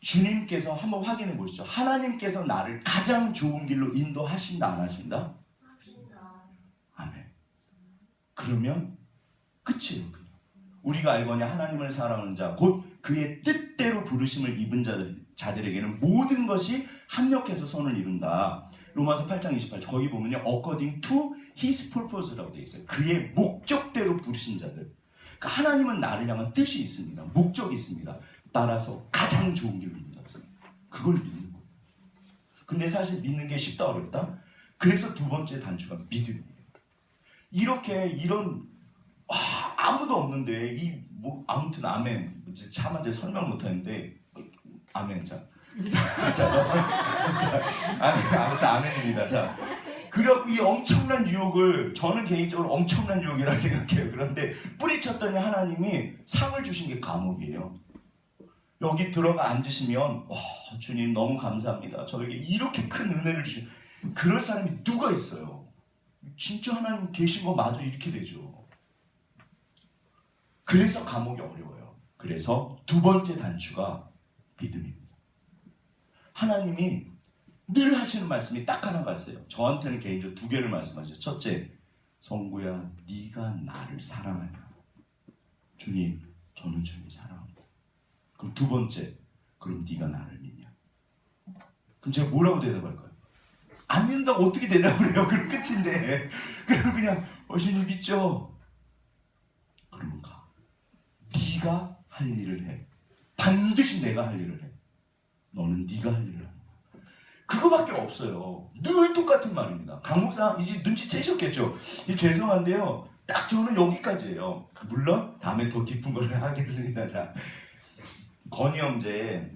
주님께서 한번 확인해 보시죠. 하나님께서 나를 가장 좋은 길로 인도하신다 안 하신다? 아멘. 그러면 끝이에요. 그냥. 우리가 알거냐 하나님을 사랑하는 자 곧 그의 뜻대로 부르심을 입은 자들에게는 모든 것이 합력해서 선을 이룬다. 로마서 8장 28절 거기 보면요. according to his purpose라고 되어 있어요. 그의 목적대로 부르신 자들. 그러니까 하나님은 나를 향한 뜻이 있습니다. 목적이 있습니다. 따라서 가장 좋은 길로 인도하세요. 그걸 믿는 거예요. 근데 사실 믿는 게 쉽다 어렵다? 그래서 두 번째 단추가 믿음이에요. 이렇게 이런 아무도 없는데 아무튼 아멘. 차마 제가 설명 못하는데 아멘. 자, 아무튼 아멘입니다. 자, 그래갖고 이 엄청난 유혹을 저는 개인적으로 엄청난 유혹이라고 생각해요. 그런데 뿌리쳤더니 하나님이 상을 주신 게 감옥이에요. 여기 들어가 앉으시면 와, 주님 너무 감사합니다. 저에게 이렇게 큰 은혜를 주신 그럴 사람이 누가 있어요? 진짜 하나님 계신 거 마저 이렇게 되죠. 그래서 감옥이 어려워요. 그래서 두 번째 단추가 믿음입니다. 하나님이 늘 하시는 말씀이 딱 하나가 있어요. 저한테는 개인적으로 두 개를 말씀하셨어요. 첫째, 성구야, 네가 나를 사랑하냐? 주님, 저는 주님 사랑합니다. 그럼 두 번째, 그럼 네가 나를 믿냐? 그럼 제가 뭐라고 대답할까요? 안 믿는다고 어떻게 되냐고 그래요. 그럼 끝인데. 그럼 그냥 주님 믿죠? 그러면 가. 네가 할 일을 해. 반드시 내가 할 일을 해. 너는 네가 할 일을 하는 거야. 그거밖에 없어요. 늘 똑같은 말입니다. 강목사 이제 눈치채셨겠죠? 죄송한데요. 딱 저는 여기까지예요. 물론 다음에 더 깊은 걸 하겠습니다. 자, 건희 형제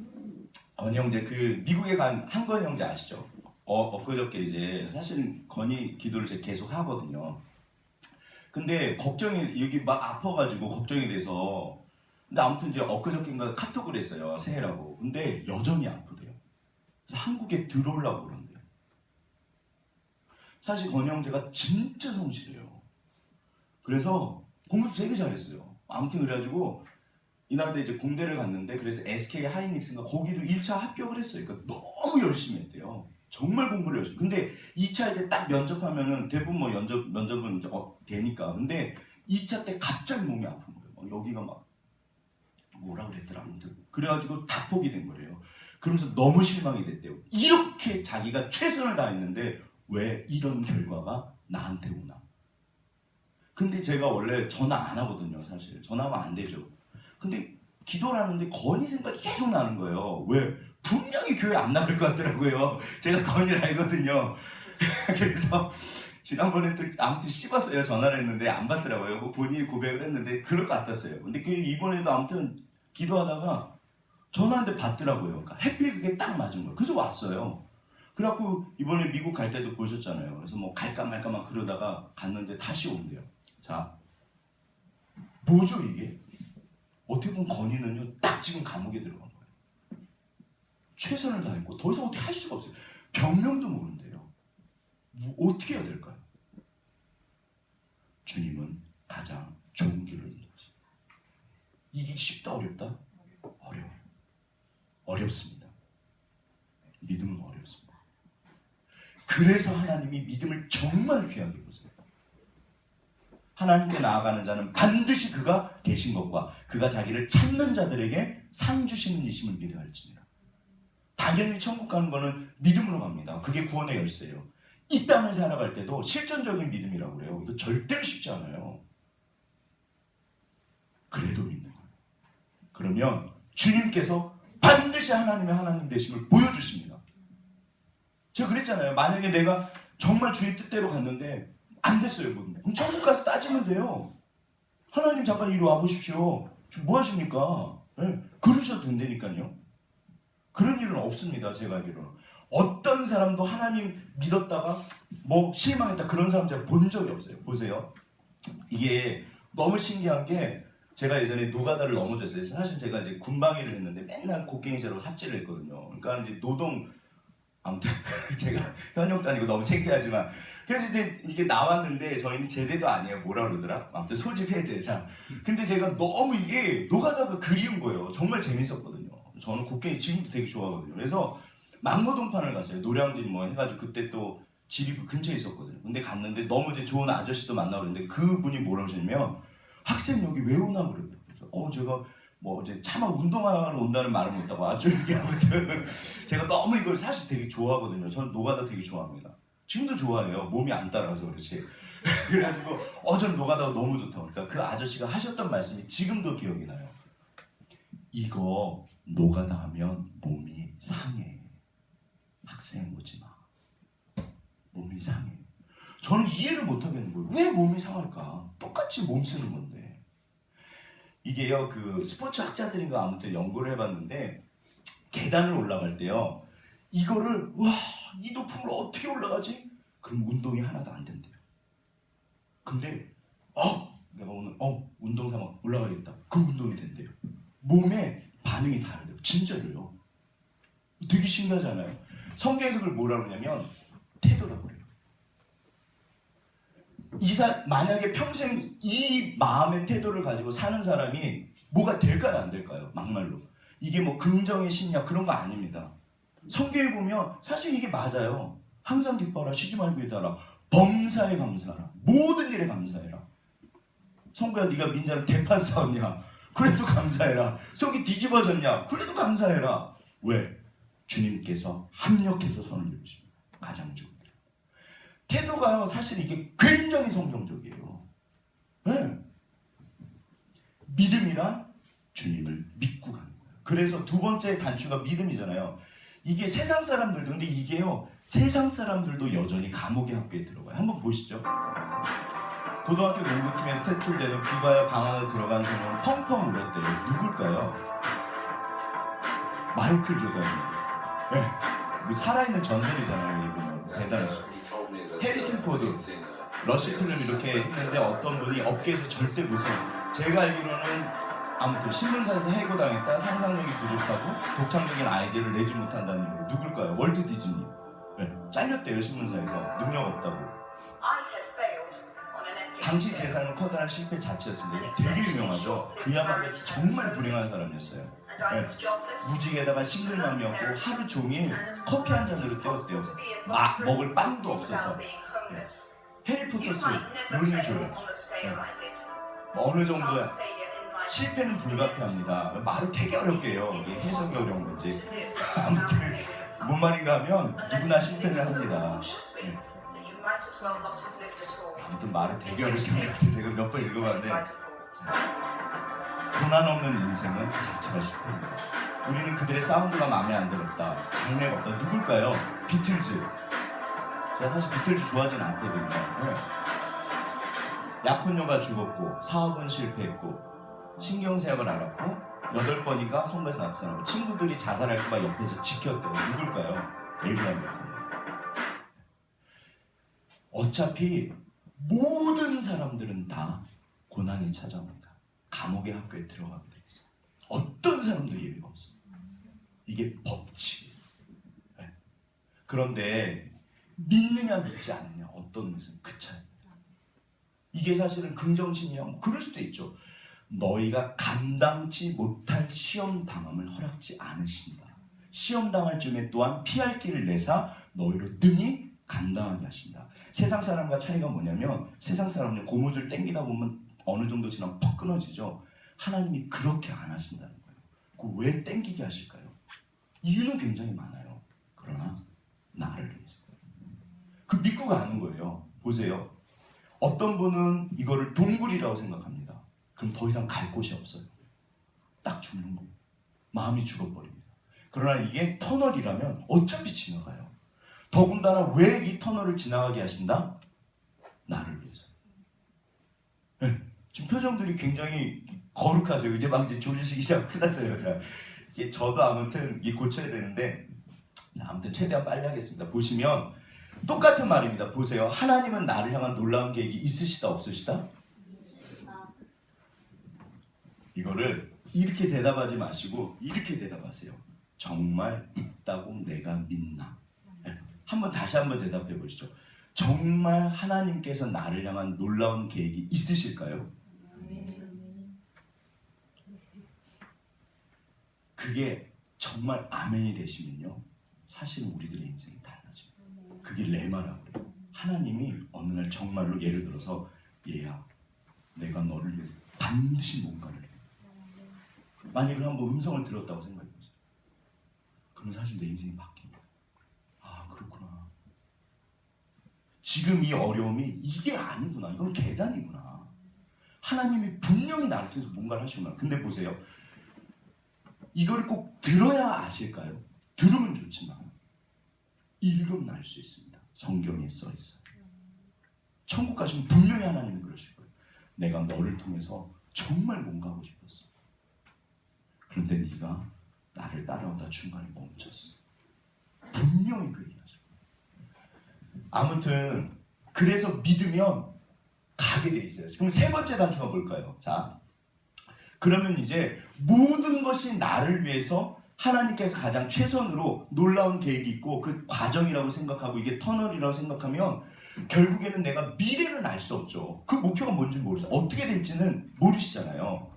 그 미국에 간 한건 형제 아시죠? 엊그저께 이제 사실 건희 기도를 제가 계속 하거든요. 근데 걱정이 여기 막 아파가지고 걱정이 돼서 근데 아무튼 이제 엊그저께인가 카톡을 했어요. 새해라고. 근데 여전히 아프대요. 그래서 한국에 들어오려고 그런대요. 사실 건희 형제가 진짜 성실해요. 그래서 공부도 되게 잘했어요. 아무튼 그래가지고 이날에 이제 공대를 갔는데 그래서 SK 하이닉스인가 거기도 1차 합격을 했어요. 그러니까 너무 열심히 했대요. 정말 공부를 열심히. 근데 2차 이제 딱 면접하면은 대부분 뭐 면접은 이제 되니까. 근데 2차 때 갑자기 몸이 아픈 거예요. 여기가 막 뭐라 그랬더라 아무튼. 그래가지고 다 포기된 거예요. 그러면서 너무 실망이 됐대요. 이렇게 자기가 최선을 다했는데 왜 이런 결과가 나한테 오나? 근데 제가 원래 전화 안 하거든요. 사실 전화하면 안 되죠. 근데 기도를 하는데 건희 생각이 계속 나는 거예요. 왜? 분명히 교회 안 나갈 것 같더라고요. 제가 건희를 알거든요. 그래서 지난번에 또 아무튼 씹었어요. 전화를 했는데 안 받더라고요. 뭐 본인이 고백을 했는데 그럴 것 같았어요. 근데 그 이번에도 아무튼 기도하다가 전화하는데 받더라고요. 그러니까 해필 그게 딱 맞은 거예요. 그래서 왔어요. 그래갖고 이번에 미국 갈 때도 보셨잖아요. 그래서 뭐 갈까 말까 막 그러다가 갔는데 다시 온대요. 자, 뭐죠 이게? 어떻게 보면 건희는요 딱 지금 감옥에 들어간 거예요. 최선을 다했고 더 이상 어떻게 할 수가 없어요. 병명도 모른대요. 뭐 어떻게 해야 될까요? 주님은 가장 좋은 길로 인도하십니다. 이게 쉽다 어렵다? 어려워요. 어렵습니다. 믿음은 어렵습니다. 그래서 하나님이 믿음을 정말 귀하게 보세요. 하나님께 나아가는 자는 반드시 그가 계신 것과 그가 자기를 찾는 자들에게 상 주시는 이심을 믿어야 할지니라. 당연히 천국 가는 거는 믿음으로 갑니다. 그게 구원의 열쇠예요. 이 땅을 살아갈 때도 실전적인 믿음이라고 그래요. 이거 절대로 쉽지 않아요. 그래도 믿는 거예요. 그러면 주님께서 반드시 하나님의 하나님 되심을 보여주십니다. 제가 그랬잖아요. 만약에 내가 정말 주의 뜻대로 갔는데 안 됐어요. 그럼 천국 가서 따지면 돼요. 하나님 잠깐 이리 와보십시오. 지금 뭐 하십니까? 네, 그러셔도 된다니까요. 그런 일은 없습니다. 제가 알기로는. 어떤 사람도 하나님 믿었다가 뭐 실망했다 그런 사람 제가 본 적이 없어요. 보세요. 이게 너무 신기한 게 제가 예전에 노가다를 넘어졌어요. 사실 제가 이제 군방위를 했는데 맨날 곡괭이자로 삽질을 했거든요. 그러니까 이제 노동 아무튼 제가 현역도 아니고 너무 창피하지만 그래서 이제 이게 나왔는데 저희는 제대도 아니에요. 뭐라 그러더라? 아무튼 소집 해제. 자, 근데 제가 너무 이게 노가다가 그리운 거예요. 정말 재밌었거든요. 저는 곡괭이 지금도 되게 좋아하거든요. 그래서 막노동판을 갔어요. 노량진 뭐 해가지고 그때 또 집이 그 근처에 있었거든요. 근데 갔는데 너무 이제 좋은 아저씨도 만나고 그랬는데 그분이 뭐라고 하셨냐면 학생 여기 왜 오나 그래요. 그래서 제가 뭐 이제 차마 운동하러 온다는 말을 못하고 아주 이게 아무튼 제가 너무 이걸 사실 되게 좋아하거든요. 저는 노가다 되게 좋아합니다. 지금도 좋아해요. 몸이 안 따라가서 그렇지. 그래가지고 저는 노가다가 너무 좋다고. 그러니까 그 아저씨가 하셨던 말씀이 지금도 기억이 나요. 이거 노가다 하면 몸이 상해. 학생 오지 마. 몸이 상해. 저는 이해를 못 하겠는 거예요. 왜 몸이 상할까? 똑같이 몸 쓰는 건데. 이게요, 그 스포츠 학자들인가 아무튼 연구를 해봤는데 계단을 올라갈 때요, 이거를 이 높은 걸 어떻게 올라가지? 그럼 운동이 하나도 안 된대요. 근데 내가 오늘 운동 삼아 올라가겠다. 그럼 운동이 된대요. 몸에 반응이 다르대요. 진짜로요. 되게 신기하잖아요. 성경에서 그걸 뭐라고 하냐면 태도라고 그래요. 만약에 평생 이 마음의 태도를 가지고 사는 사람이 뭐가 될까요, 안 될까요? 막말로. 이게 뭐 긍정의 심리학 그런 거 아닙니다. 성경에 보면 사실 이게 맞아요. 항상 기뻐하라, 쉬지 말고 일하라, 범사에 감사하라, 모든 일에 감사해라. 성구야, 네가 민자랑 대판 싸웠냐? 그래도 감사해라. 속이 뒤집어졌냐? 그래도 감사해라. 왜? 주님께서 합력해서 선을 이루십니다. 가장 좋은 일. 태도가요, 사실 이게 굉장히 성경적이에요. 네. 믿음이란 주님을 믿고 가는 거예요. 그래서 두 번째 단추가 믿음이잖아요. 이게 세상 사람들도, 근데 이게요, 세상 사람들도 여전히 감옥의 학교에 들어가요. 한번 보시죠. 고등학교 농구팀에서 퇴출되는 귀가의 방 안에 들어간 소녀는 펑펑 울었대요. 누굴까요? 마이클 조던이에요. 네. 뭐 살아있는 전설이잖아요. 이분은 대단하시고. 해리슨 포드, 러시 필름 이렇게 했는데 어떤 분이 업계에서 절대 무서워. 제가 알기로는 아무튼 신문사에서 해고당했다, 상상력이 부족하고 독창적인 아이디어를 내지 못한다는 이유로. 누굴까요? 월트 디즈니. 네. 잘렸대요, 신문사에서. 능력 없다고. 당시 재산은 커다란 실패 자체였습니다. 되게 유명하죠. 그야말로 정말 불행한 사람이었어요. 네. 무직에다가 싱글맘이었고 하루 종일 커피 한 잔으로 때웠대요. 먹을 빵도 없어서. 네. 해리포터 속 롤링 조엘. 네. 어느 정도야. 실패는 불가피합니다. 말을 되게 어렵게 해요. 이게 해석이 어려운 건지. 아무튼 뭔 말인가 하면 누구나 실패를 합니다. 네. 아무튼 말을 되게 어렵게 한 것 같아요. 제가 몇 번 읽어봤는데 고난 없는 인생은 그 자체가 실패입니다. 우리는 그들의 사운드가 마음에 안 들었다, 장래가 없다. 누굴까요? 비틀즈. 제가 사실 비틀즈 좋아하진 않거든요. 네. 약혼녀가 죽었고 사업은 실패했고 신경쇠약을 앓았고 8번인가 성배에서 낙선하고 친구들이 자살할까봐 옆에서 지켰대요. 누굴까요? 에이브라함 링컨. 어차피 모든 사람들은 다 고난이 찾아옵니다. 감옥의 학교에 들어가게 돼 있어요. 어떤 사람도 예외가 없어요. 이게 법칙이에요. 네. 그런데 믿느냐 믿지 않느냐, 어떤 것은 그 차이입니다. 이게 사실은 긍정심리학 그럴 수도 있죠. 너희가 감당치 못할 시험 당함을 허락지 않으신다. 시험 당할 쯤에 또한 피할 길을 내사 너희로 능히 감당하게 하신다. 세상 사람과 차이가 뭐냐면 세상 사람은 고무줄 땡기다 보면 어느 정도 지나면 퍽 끊어지죠. 하나님이 그렇게 안 하신다는 거예요. 그 왜 땡기게 하실까요? 이유는 굉장히 많아요. 그러나 나를 위해서. 그 믿고 가는 거예요. 보세요. 어떤 분은 이거를 동굴이라고 생각합니다. 그럼 더 이상 갈 곳이 없어요. 딱 죽는 거예요. 마음이 죽어버립니다. 그러나 이게 터널이라면 어차피 지나가요. 더군다나 왜 이 터널을 지나가게 하신다? 나를 위해서. 네. 지금 표정들이 굉장히 거룩하세요. 이제 졸리시기 시작했어요. 저도 아무튼 고쳐야 되는데, 아무튼 최대한 빨리 하겠습니다. 보시면 똑같은 말입니다. 보세요. 하나님은 나를 향한 놀라운 계획이 있으시다, 없으시다? 이거를 이렇게 대답하지 마시고 이렇게 대답하세요. 정말 있다고 내가 믿나? 다시 한번 대답해 보시죠. 정말 하나님께서 나를 향한 놀라운 계획이 있으실까요? 그게 정말 아멘이 되시면요, 사실은 우리들의 인생이 달라집니다. 그게 레마라고 그래요. 하나님이 어느 날 정말로, 예를 들어서 얘야, 내가 너를 위해서 반드시 뭔가를 해. 만약에 한번 음성을 들었다고 생각해보세요. 그럼 사실 내 인생이 바뀝니다. 아, 그렇구나. 지금 이 어려움이 이게 아니구나. 이건 계단이구나. 하나님이 분명히 나를 통해서 뭔가를 하시구나. 근데 보세요. 이걸 꼭 들어야 아실까요? 들으면 좋지만 읽으면 알 수 있습니다. 성경에 써 있어요. 천국 가시면 분명히 하나님이 그러실 거예요. 내가 너를 통해서 정말 뭔가 하고 싶었어. 그런데 네가 나를 따라오다 중간에 멈췄어. 분명히 그 얘기하죠. 아무튼 그래서 믿으면 가게 돼 있어요. 그럼 세 번째 단추가 뭘까요? 자, 그러면 이제 모든 것이 나를 위해서 하나님께서 가장 최선으로 놀라운 계획이 있고 그 과정이라고 생각하고 이게 터널이라고 생각하면 결국에는 내가 미래는 알 수 없죠. 그 목표가 뭔지 모르죠. 어떻게 될지는 모르시잖아요.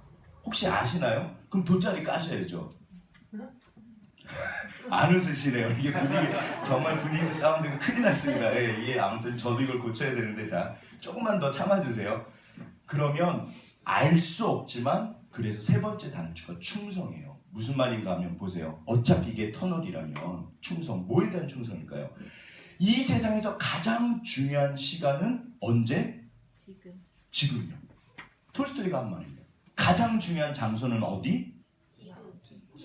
혹시 아시나요? 그럼 돗자리 까셔야죠. 안 웃으시네요. 이게 분위기 정말 분위기 다운되고 큰일 났습니다. 예, 이게 아무튼 저도 이걸 고쳐야 되는데 자 조금만 더 참아주세요. 그러면 알 수 없지만 그래서 세 번째 단추가 충성이에요. 무슨 말인가 하면 보세요. 어차피 이게 터널이라면 충성, 뭐에 대한 충성일까요? 이 세상에서 가장 중요한 시간은 언제? 지금요. 톨스토이가 한 말이에요. 가장 중요한 장소는 어디?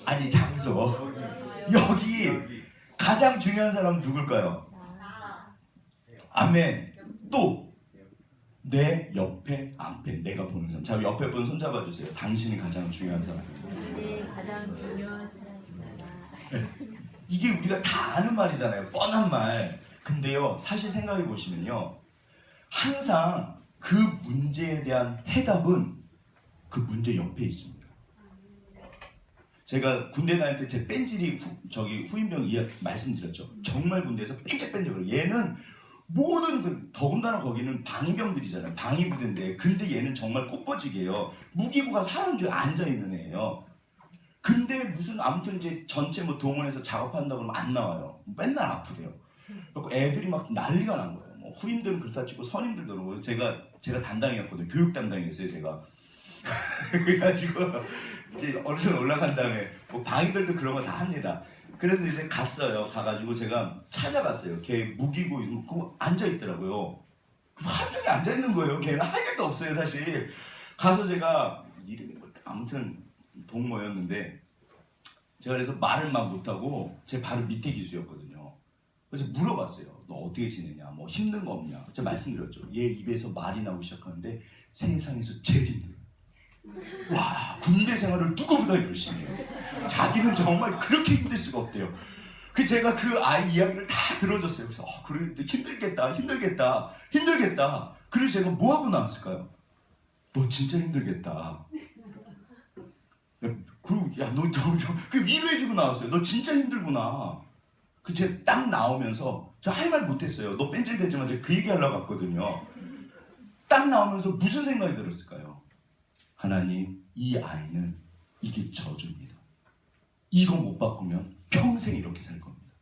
아니 장소. 여기 가장 중요한 사람은 누굴까요? 아멘. 또 내 옆에 앞에 내가 보는 사람. 자 옆에 분 손잡아 주세요. 당신이 가장 중요한 사람. 가장 중요한 사람이다. 이게 우리가 다 아는 말이잖아요. 뻔한 말. 근데요, 사실 생각해 보시면요, 항상 그 문제에 대한 해답은 그 문제 옆에 있습니다. 제가 군대 다닐 때 제 뺀질이 후임병 말씀드렸죠. 정말 군대에서 뺀질뺀질거려요. 얘는 모든 더군다나 거기는 방위병들이잖아요. 방위부대인데 근데 얘는 정말 꽃보직이에요. 무기고가 사람 중에 앉아있는 애예요. 근데 무슨 아무튼 이제 전체 뭐 동원해서 작업한다고 그러면 안 나와요. 맨날 아프대요. 그래서 애들이 막 난리가 난 거예요. 뭐 후임들은 그렇다 치고 선임들도 그러고 제가 담당이었거든요. 교육 담당이었어요. 제가. 그래가지고 이제 어느 정도 올라간 다음에 뭐 방위들도 그런 거 다 합니다. 그래서 이제 갔어요. 가가지고 제가 찾아갔어요. 걔 무기고 그거 앉아있더라고요. 하루 종일 앉아있는 거예요. 걔는 할 일도 없어요 사실. 가서 제가 이름이 아무튼 동모였는데 제가 그래서 말을 막 못하고 제 바로 밑에 기수였거든요. 그래서 물어봤어요. 너 어떻게 지내냐? 뭐 힘든 거 없냐? 제가 말씀드렸죠. 얘 입에서 말이 나오기 시작하는데 세상에서 제일 힘들어요. 와, 군대 생활을 누구보다 열심히 해요. 자기는 정말 그렇게 힘들 수가 없대요. 제가 그 아이 이야기를 다 들어줬어요. 그래서 그래 힘들겠다. 그래서 제가 뭐 하고 나왔을까요? 너 진짜 힘들겠다. 그리고 너 그 위로해주고 나왔어요. 너 진짜 힘들구나. 제가 딱 나오면서 저 할 말 못했어요. 너 뺀질대지만 제가 그 얘기 하려고 갔거든요. 딱 나오면서 무슨 생각이 들었을까요? 하나님, 이 아이는 이게 저주입니다. 이거 못 바꾸면 평생 이렇게 살 겁니다.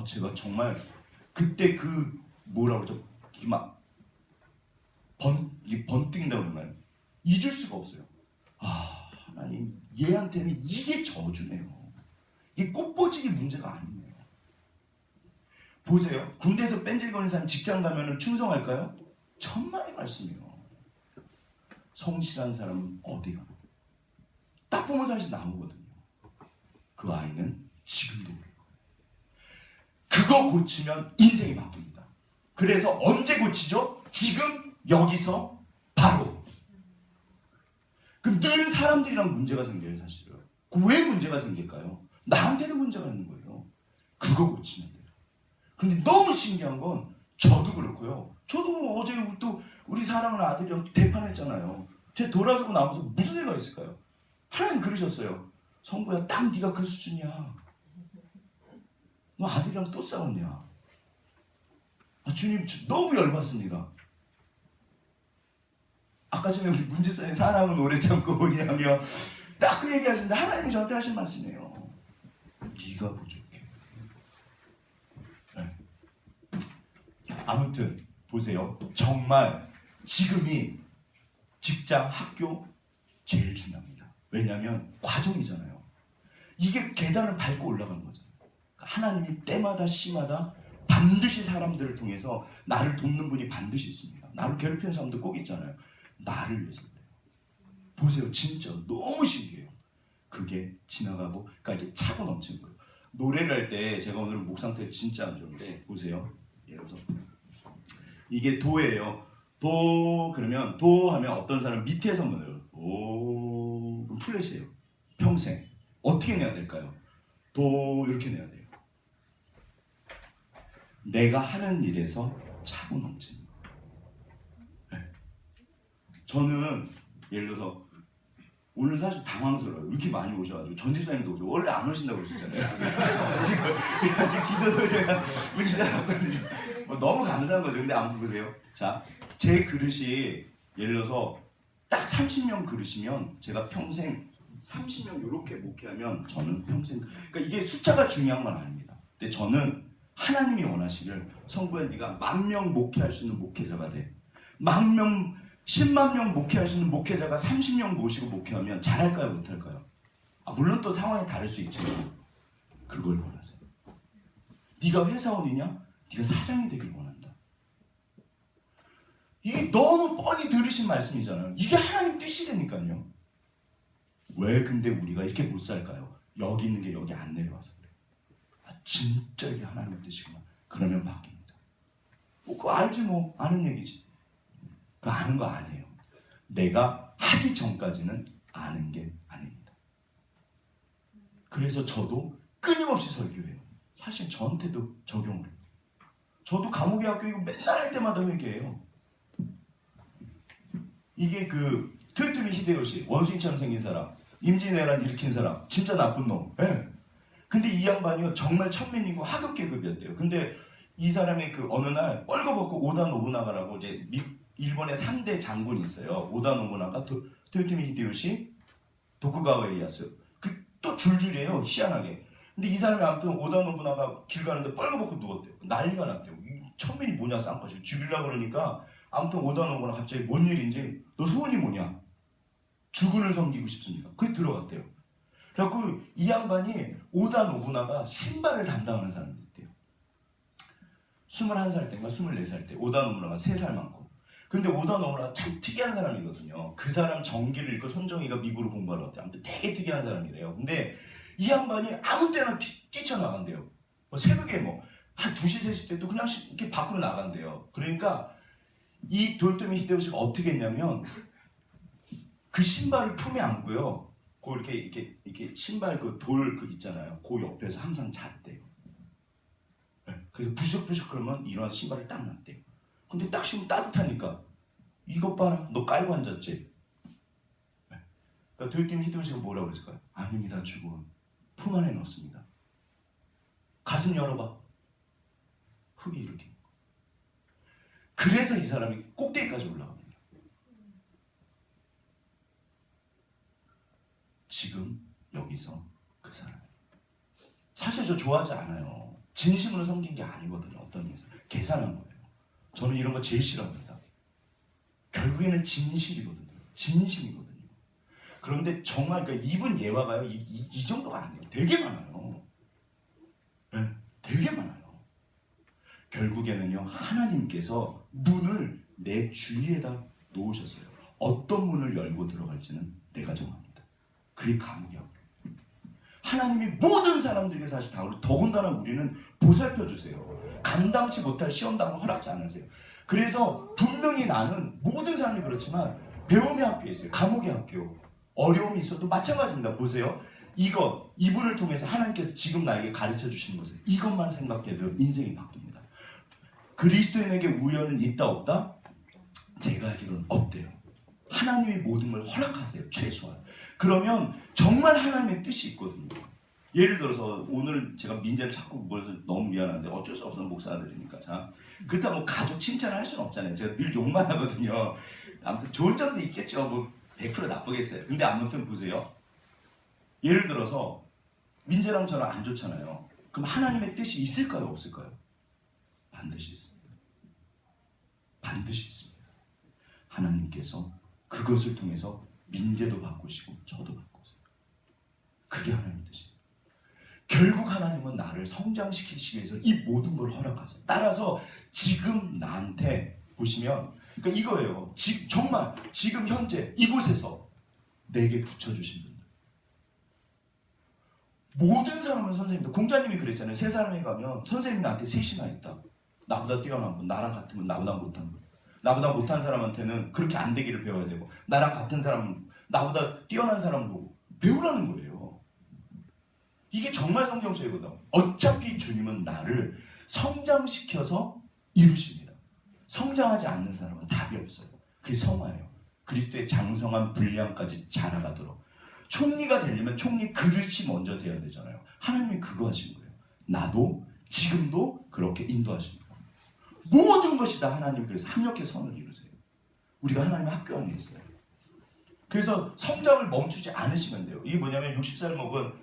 제가 정말 그때 뭐라고 그러죠? 이게 막 이게 번뜩인다고 그러나요? 잊을 수가 없어요. 하나님, 얘한테는 이게 저주네요. 이게 꽃보직이 문제가 아니네요. 보세요. 군대에서 뺀질거리는 사람 직장 가면은 충성할까요? 천만의 말씀이에요. 성실한 사람은 어디 가나? 딱 보면 사실 나오거든요. 그 아이는 지금도 그래요. 그거 고치면 인생이 바뀝니다. 그래서 언제 고치죠? 지금 여기서 바로. 그럼 늘 사람들이랑 문제가 생겨요 사실은. 왜 문제가 생길까요? 나한테는 문제가 있는 거예요. 그거 고치면 돼요. 근데 너무 신기한 건 저도 그렇고요. 저도 어제 또 우리 사랑하는 아들이랑 대판했잖아요. 제가 돌아서고 나면서 무슨 생각이 있을까요? 하나님 그러셨어요. 성구야, 딱 네가 그 수준이야. 너 아들이랑 또 싸웠냐? 주님 너무 열받습니다. 아까 전에 우리 문제성에 사람은 오래 참고 오냐며 딱 그 얘기 하시는데 하나님이 저한테 하신 말씀이에요. 네가 부족해. 네. 아무튼 보세요. 정말 지금이 직장, 학교 제일 중요합니다. 왜냐하면 과정이잖아요. 이게 계단을 밟고 올라가는 거잖아요. 하나님이 때마다 시마다 반드시 사람들을 통해서 나를 돕는 분이 반드시 있습니다. 나를 괴롭히는 사람도 꼭 있잖아요. 나를 위해서 그래요. 보세요. 진짜 너무 신기해요. 그게 지나가고 그러니까 이게 차고 넘치는 거예요. 노래를 할 때 제가 오늘 목 상태 진짜 안 좋은데 보세요. 예를 들어서 이게 도예요. 도 그러면 도 하면 어떤 사람 밑에서 넣어요. 오 그럼 플랫이에요. 평생 어떻게 내야 될까요? 도 이렇게 내야 돼요. 내가 하는 일에서 차고 넘치는 거예요. 네. 저는 예를 들어서 오늘 사실 당황스러워요. 이렇게 많이 오셔가지고 전지사님도 오죠. 원래 안 오신다고 그러셨잖아요. 지금 기도도 제가 문지다 뭐 너무 감사한 거죠. 근데 아무튼 보세요. 자, 제 그릇이 예를 들어서 딱 30명 그릇이면 제가 평생 30명 이렇게 목회하면 저는 평생 그러니까 이게 숫자가 중요한 건 아닙니다. 근데 저는 하나님이 원하시길 성부야 네가 10,000명 목회할 수 있는 목회자가 돼. 10,000명 10만 명 목회할 수 있는 목회자가 30명 모시고 목회하면 잘할까요? 못할까요? 물론 또 상황이 다를 수 있지만 그걸 원하세요. 네가 회사원이냐? 네가 사장이 되길 원한다. 이게 너무 뻔히 들으신 말씀이잖아요. 이게 하나님 뜻이라니까요. 왜 근데 우리가 이렇게 못 살까요? 여기 있는 게 여기 안 내려와서 그래요. 진짜 이게 하나님 뜻이구나. 그러면 바뀝니다. 그거 알지 뭐. 아는 얘기지. 그거 아는 거 아니에요. 내가 하기 전까지는 아는 게 아닙니다. 그래서 저도 끊임없이 설교해요. 사실 저한테도 적용을 해요. 저도 감옥의 학교 이거 맨날 할 때마다 회개해요. 이게 그 토요토미 히데요시 원숭이처럼 생긴 사람, 임진왜란 일으킨 사람, 진짜 나쁜 놈. 예. 근데 이 양반이요 정말 천민이고 하급 계급이었대요. 근데 이 사람이 그 어느 날 뻘거벗고 오다 노부나가라고 이제 일본의 3대 장군이 있어요. 오다 노부나가, 토요토미 히데요시, 도쿠가와 이에야스. 또 줄줄이에요. 희한하게. 근데 이 사람이 아무튼 오다 노부나가 길 가는데 뻘거벗고 누웠대요. 난리가 났대요. 이 천민이 뭐냐 쌍꺼지 죽이려고 그러니까 아무튼 오다 노부나 갑자기 뭔 일인지 너 소원이 뭐냐? 주군을 섬기고 싶습니다. 그게 들어갔대요. 그래갖고 이 양반이 오다 노부나가 신발을 담당하는 사람이 있대요. 21살 때인가 24살 때 오다 노부나가 3살 많고. 근데 오다 노부나가 참 특이한 사람이거든요. 그 사람 정기를 읽고 손정희가 미국으로 공부하러 왔대요. 아무튼 되게 특이한 사람이래요. 근데 이 양반이 아무 때나 뛰쳐나간대요. 새벽에 한 2시 3시 때도 그냥 이렇게 밖으로 나간대요. 그러니까 이 도요토미 히데요시가 어떻게 했냐면 그 신발을 품에 안고요. 이렇게 신발 그 돌 그 있잖아요. 그 옆에서 항상 잤대요. 그래서 부식부식 그러면 일어나서 신발을 딱 놨대요. 근데 딱 신으면 따뜻하니까 이것 봐라 너 깔고 앉았지. 그러니까 도요토미 히데요시가 뭐라고 그랬을까요? 아닙니다 주군. 품 안에 넣습니다. 가슴 열어봐. 흙이 이렇게. 그래서 이 사람이 꼭대기까지 올라갑니다. 지금 여기서 그 사람. 사실 저 좋아하지 않아요. 진심으로 섬긴 게 아니거든요. 어떤 일에서 계산한 거예요. 저는 이런 거 제일 싫어합니다. 결국에는 진실이거든요. 진심이거든요. 그런데 정말 그러니까 이분 예화가요. 이 정도가 아니에요. 되게 많아요. 네, 되게 많아요. 결국에는요. 하나님께서 문을 내 주위에다 놓으셨어요. 어떤 문을 열고 들어갈지는 내가 정합니다. 그게 감옥이야. 하나님이 모든 사람들에게 사실 다 더군다나 우리는 보살펴 주세요. 감당치 못할 시험당을 허락지 않으세요. 그래서 분명히 나는 모든 사람이 그렇지만 배움의 학교에 있어요. 감옥의 학교. 어려움이 있어도 마찬가지입니다. 보세요. 이분을 통해서 하나님께서 지금 나에게 가르쳐 주시는 것을 이것만 생각해도 인생이 바뀝니다. 그리스도인에게 우연은 있다 없다? 제가 알기로는 없대요. 하나님이 모든 걸 허락하세요. 최소한. 그러면 정말 하나님의 뜻이 있거든요. 예를 들어서 오늘 제가 민재를 자꾸 물어서 너무 미안한데 어쩔 수 없어요. 목사들이니까. 자, 그렇다고 가족 칭찬을 할 수는 없잖아요. 제가 늘 욕만 하거든요. 아무튼 좋은 점도 있겠죠. 100% 나쁘겠어요. 근데 아무튼 보세요. 예를 들어서 민재랑 저랑 안 좋잖아요. 그럼 하나님의 뜻이 있을까요? 없을까요? 반드시 있습니다. 반드시 있습니다. 하나님께서 그것을 통해서 민재도 바꾸시고 저도 바꾸세요. 그게 하나님의 뜻이에요. 결국 하나님은 나를 성장시키시기 위해서 이 모든 걸 허락하세요. 따라서 지금 나한테 보시면 그러니까 이거예요. 정말 지금 현재 이곳에서 내게 붙여주신 분들. 모든 사람은 선생님들. 공자님이 그랬잖아요. 세 사람에 가면 선생님이 나한테 셋이나 있다. 나보다 뛰어난 분, 나랑 같은 분, 나보다 못한 분. 나보다 못한 사람한테는 그렇게 안 되기를 배워야 되고 나랑 같은 사람은 나보다 뛰어난 사람을 보고 배우라는 거예요. 이게 정말 성경책이거든. 어차피 주님은 나를 성장시켜서 이루십니다. 성장하지 않는 사람은 답이 없어요. 그게 성화예요. 그리스도의 장성한 분량까지 자라가도록 총리가 되려면 총리 그릇이 먼저 돼야 되잖아요. 하나님이 그거 하신 거예요. 나도 지금도 그렇게 인도하십니다. 모든 것이 다 하나님이 그래서 합력해 선을 이루세요. 우리가 하나님의 학교 안에 있어요. 그래서 성장을 멈추지 않으시면 돼요. 이게 뭐냐면 60살 먹은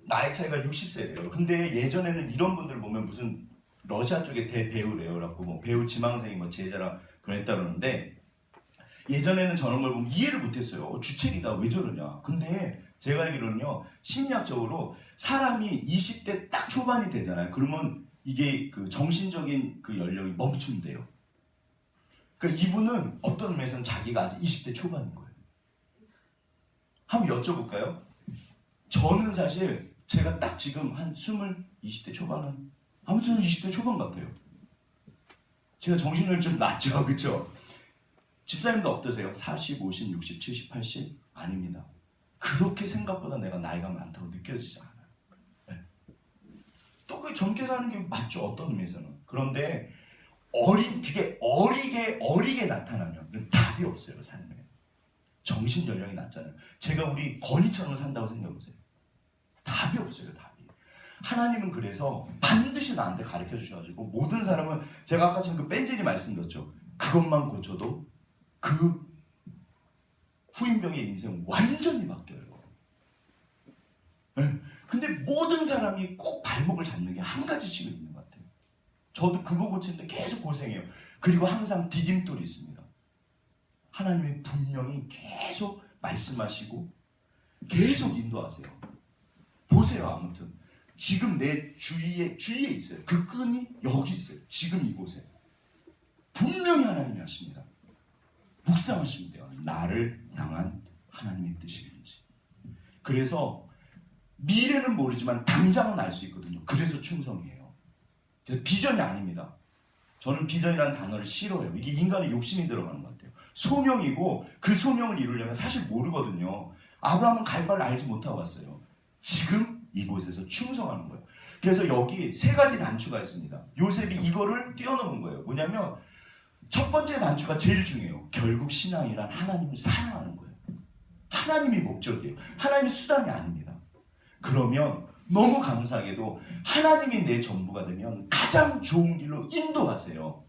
나이 차이가 60세예요. 근데 예전에는 이런 분들 보면 무슨 러시아 쪽에 대배우래요. 그래갖고 뭐 배우 지망생이 뭐 제자라 그랬다 그러는데 예전에는 저런 걸 보면 이해를 못했어요. 주책이다 왜 저러냐. 근데 제가 알기로는요 심리학적으로 사람이 20대 딱 초반이 되잖아요. 그러면 이게 그 정신적인 그 연령이 멈춘대요. 그러니까 이분은 어떤 의미에서는 자기가 아직 20대 초반인 거예요. 한번 여쭤볼까요? 저는 사실 제가 딱 지금 한 20대 초반은 아무튼 20대 초반 같아요. 제가 정신을 좀 낮죠, 그렇죠? 집사님도 어떠세요? 40, 50, 60, 70, 80? 아닙니다. 그렇게 생각보다 내가 나이가 많다고 느껴지지 않아요. 네. 또 그 젊게 사는 게 맞죠, 어떤 의미에서는. 그런데 그게 어리게 나타나면 답이 없어요, 삶에. 정신 연령이 낮잖아요. 제가 우리 건이처럼 산다고 생각해보세요. 답이 없어요, 답이. 하나님은 그래서 반드시 나한테 가르쳐 주셔가지고 모든 사람은 제가 아까 지금 그 벤젤이 말씀드렸죠. 그것만 고쳐도 그 후임병의 인생 완전히 바뀌어요. 네. 근데 모든 사람이 꼭 발목을 잡는 게 한 가지씩은 있는 것 같아요. 저도 그거 고치는데 계속 고생해요. 그리고 항상 디딤돌이 있습니다. 하나님이 분명히 계속 말씀하시고 계속 인도하세요. 보세요. 아무튼 지금 내 주위에 있어요. 그 끈이 여기 있어요. 지금 이곳에 분명히 하나님이 하십니다. 묵상하시면 돼요. 나를 향한 하나님의 뜻이 뭔지. 그래서 미래는 모르지만 당장은 알 수 있거든요. 그래서 충성이에요. 그래서 비전이 아닙니다. 저는 비전이라는 단어를 싫어해요. 이게 인간의 욕심이 들어가는 것 같아요. 소명이고 그 소명을 이루려면 사실 모르거든요. 아브라함은 갈 바를 알지 못하고 왔어요. 지금 이곳에서 충성하는 거예요. 그래서 여기 세 가지 단추가 있습니다. 요셉이 이거를 뛰어넘은 거예요. 뭐냐면 첫 번째 단추가 제일 중요해요. 결국 신앙이란 하나님을 사랑하는 거예요. 하나님이 목적이에요. 하나님이 수단이 아닙니다. 그러면 너무 감사하게도 하나님이 내 전부가 되면 가장 좋은 길로 인도하세요.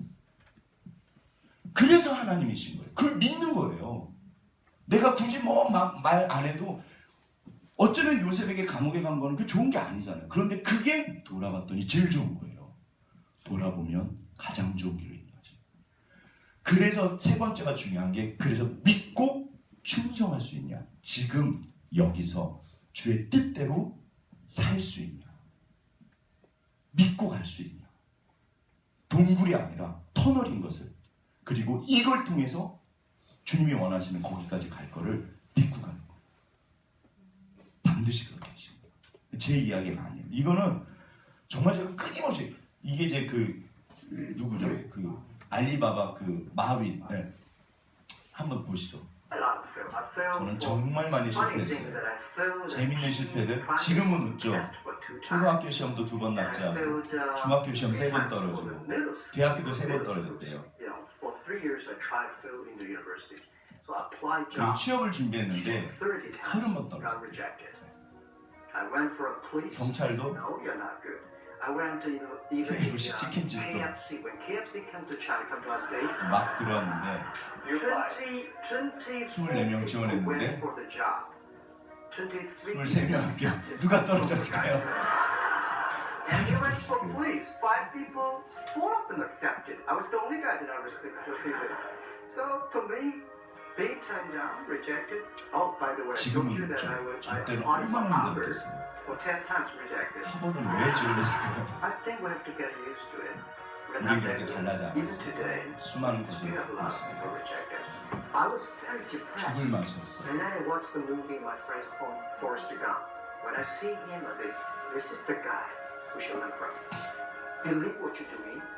그래서 하나님이신 거예요. 그걸 믿는 거예요. 내가 굳이 뭐 말 안 해도 어쩌면 요셉에게 감옥에 간 거는 그 좋은 게 아니잖아요. 그런데 그게 돌아봤더니 제일 좋은 거예요. 돌아보면 가장 좋은 길로 인도하죠. 그래서 세 번째가 중요한 게 그래서 믿고 충성할 수 있냐. 지금 여기서 주의 뜻대로 살 수 있냐. 믿고 갈 수 있냐. 동굴이 아니라 터널인 것을. 그리고 이걸 통해서 주님이 원하시는 거기까지 갈 거를 믿고 가는 거예요. 반드시 그렇게 하십니다. 제 이야기가 아니에요. 이거는 정말 제가 끊임없이 이게 이제 그 누구죠? 그 알리바바 그 마윈. 네. 한번 보시죠. 저는 정말 많이 실패했어요. 재밌는 실패들. 지금은 웃죠. 초등학교 시험도 2번 낙제하고 중학교 시험 3번 떨어지고 대학교도 3번 떨어졌대요. 그리고 취업을 준비했는데 30번 떨어졌대요. 경찰도 KFC 치킨집도 막 들어왔는데 24명 지원했는데 23명 합격. 누가 떨어졌을까요? 자기가 떨어졌대요. 지금은 있죠. 저 때는 얼마나 힘들었겠어요. 학원을 왜 지원했을까요? 우리 그렇게 잘나지 않았어요. 수많은 고생을 받고 있습니다. 죽을 맛이었어요.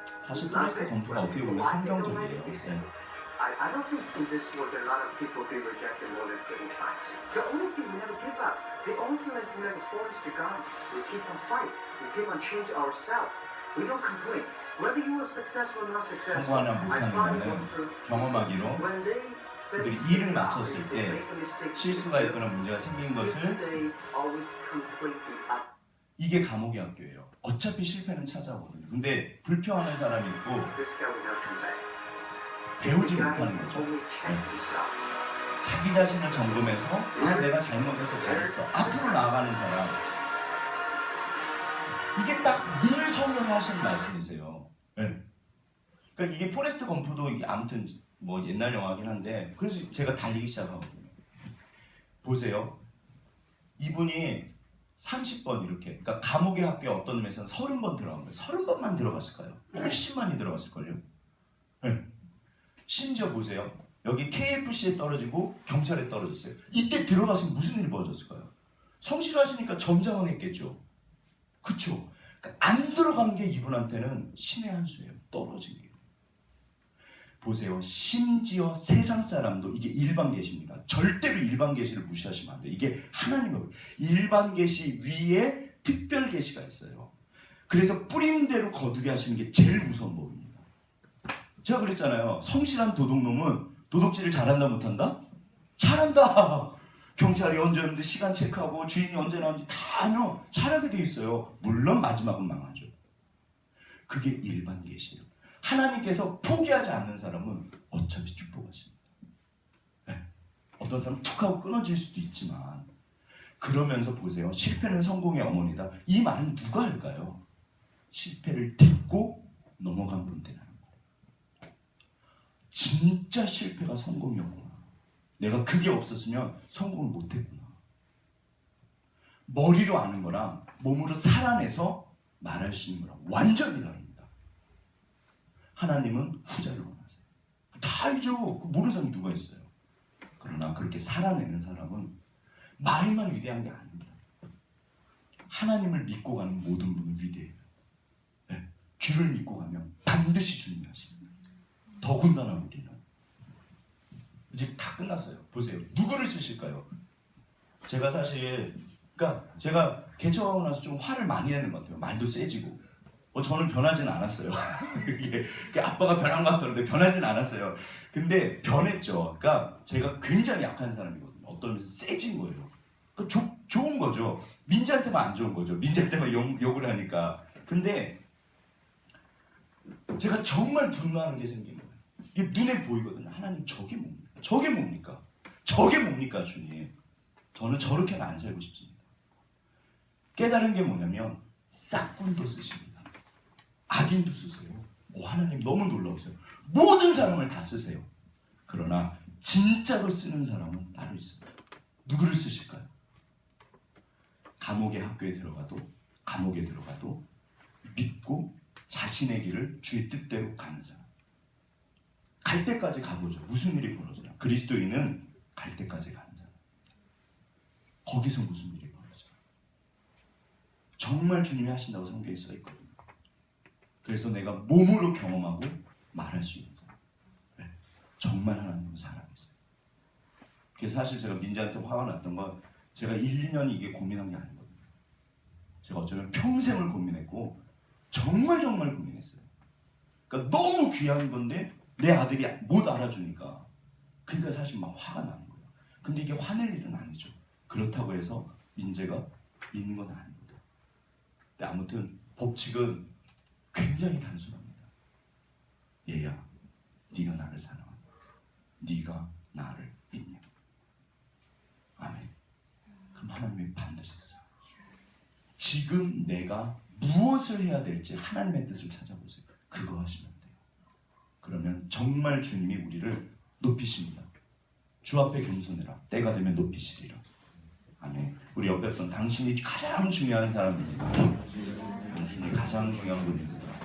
사실 포레스트 검프가 어떻게 보면 성경적이에요. 네. I don't think in this world a lot of people be rejected more than 30 times. The only thing we never give up, the only thing that we never fall is to God. We keep on fight. We keep on change ourselves. We don't complain. Whether you are successful or not successful, 성공하냐 못하느냐는 경험하기로 그들이 일을 마쳤을 때 실수가 있거나 문제가 생긴 것을 이게 감옥의 학교예요. 어차피 실패는 찾아오거든요. 근데 불평하는 사람이 있고 배우지 못하는 거죠. 자기 자신을 점검해서 내가 잘못해서 잘했어. 앞으로 나아가는 사람. 이게 딱 늘 성경이 하시는 말씀이세요. 네. 그러니까 이게 포레스트 검프도 이게 아무튼 뭐 옛날 영화긴 한데 그래서 제가 달리기 시작하거든요. 보세요. 이분이 30번 이렇게 그러니까 감옥의 학교에 어떤 의미에서는 30번 들어간 거예요. 30번만 들어갔을까요? 훨씬 많이 들어갔을걸요. 네. 심지어 보세요. 여기 KFC에 떨어지고 경찰에 떨어졌어요. 이때 들어갔으면 무슨 일이 벌어졌을까요? 성실하시니까 점장은 했겠죠. 그쵸? 그러니까 안 들어간 게 이분한테는 신의 한 수예요. 떨어진 게. 보세요. 심지어 세상 사람도 이게 일반 계시입니다. 절대로 일반 계시를 무시하시면 안 돼요. 이게 하나님의 일반 계시 위에 특별 계시가 있어요. 그래서 뿌린 대로 거두게 하시는 게 제일 무서운 법입니다. 제가 그랬잖아요. 성실한 도둑놈은 도둑질을 잘한다 못한다? 잘한다. 경찰이 언제 오는지 시간 체크하고 주인이 언제 나오는지 다 하면 잘하게 돼 있어요. 물론 마지막은 망하죠. 그게 일반 계시예요. 하나님께서 포기하지 않는 사람은 어차피 축복하십니다. 네. 어떤 사람은 툭 하고 끊어질 수도 있지만 그러면서 보세요. 실패는 성공의 어머니다. 이 말은 누가 할까요? 실패를 딛고 넘어간 분들이라는 거예요. 진짜 실패가 성공이었구나. 내가 그게 없었으면 성공을 못했구나. 머리로 아는 거랑 몸으로 살아내서 말할 수 있는 거랑 완전히 다릅니다. 하나님은 후자를 원하세요. 다 알죠. 모르는 사람이 누가 있어요. 그러나 그렇게 살아내는 사람은 말만 위대한 게 아닙니다. 하나님을 믿고 가는 모든 분은 위대해요. 네. 주를 믿고 가면 반드시 주님이 하십니다. 더군다나 우리는 이제 다 끝났어요. 보세요. 누구를 쓰실까요? 제가 사실 그러니까 제가 개척하고 나서 좀 화를 많이 내는 것 같아요. 말도 세지고 저는 변하진 않았어요. 이게 아빠가 변한 것 같던데 변하진 않았어요. 근데 변했죠. 그러니까 제가 굉장히 약한 사람이거든요. 어떤 면에서 세진 거예요. 그러니까 좋은 거죠. 민지한테만 안 좋은 거죠. 민지한테만 욕을 하니까. 근데 제가 정말 분노하는 게 생긴 거예요. 이게 눈에 보이거든요. 하나님 저게 뭡니까? 저게 뭡니까? 저게 뭡니까 주님? 저는 저렇게는 안 살고 싶습니다. 깨달은 게 뭐냐면 싹군도 쓰십니다. 악인도 쓰세요. 하나님 너무 놀라우세요. 모든 사람을 다 쓰세요. 그러나 진짜로 쓰는 사람은 따로 있어요. 누구를 쓰실까요? 감옥의 학교에 들어가도 믿고 자신의 길을 주의 뜻대로 가는 사람. 갈 때까지 가보죠. 무슨 일이 벌어져요? 그리스도인은 갈 때까지 가는 사람. 거기서 무슨 일이 벌어져요? 정말 주님이 하신다고 성경에 써 있거든요. 그래서 내가 몸으로 경험하고 말할 수 있는 사람. 네. 정말 하나님은 살아계세요. 그래서 사실 제가 민지한테 화가 났던 건 제가 1, 2년 이게 고민한 게 아니거든요. 제가 어쩌면 평생을 고민했고 정말 고민했어요. 그러니까 너무 귀한 건데 내 아들이 못 알아주니까 그러니까 사실 막 화가 나는 거예요. 근데 이게 화낼 일은 아니죠. 그렇다고 해서 민재가 있는 건 아닙니다. 근데 아무튼 법칙은 굉장히 단순합니다. 얘야, 네가 나를 사랑하냐? 네가 나를 믿냐? 아멘. 그럼 하나님이 반드시 있어요. 지금 내가 무엇을 해야 될지 하나님의 뜻을 찾아보세요. 그거 하시면 돼요. 그러면 정말 주님이 우리를 높이십니다. 주 앞에 겸손해라. 때가 되면 높이시리라. 아멘. 우리 옆에 있던 당신이 가장 중요한 사람입니다. 당신이 가장 중요한 분입니다.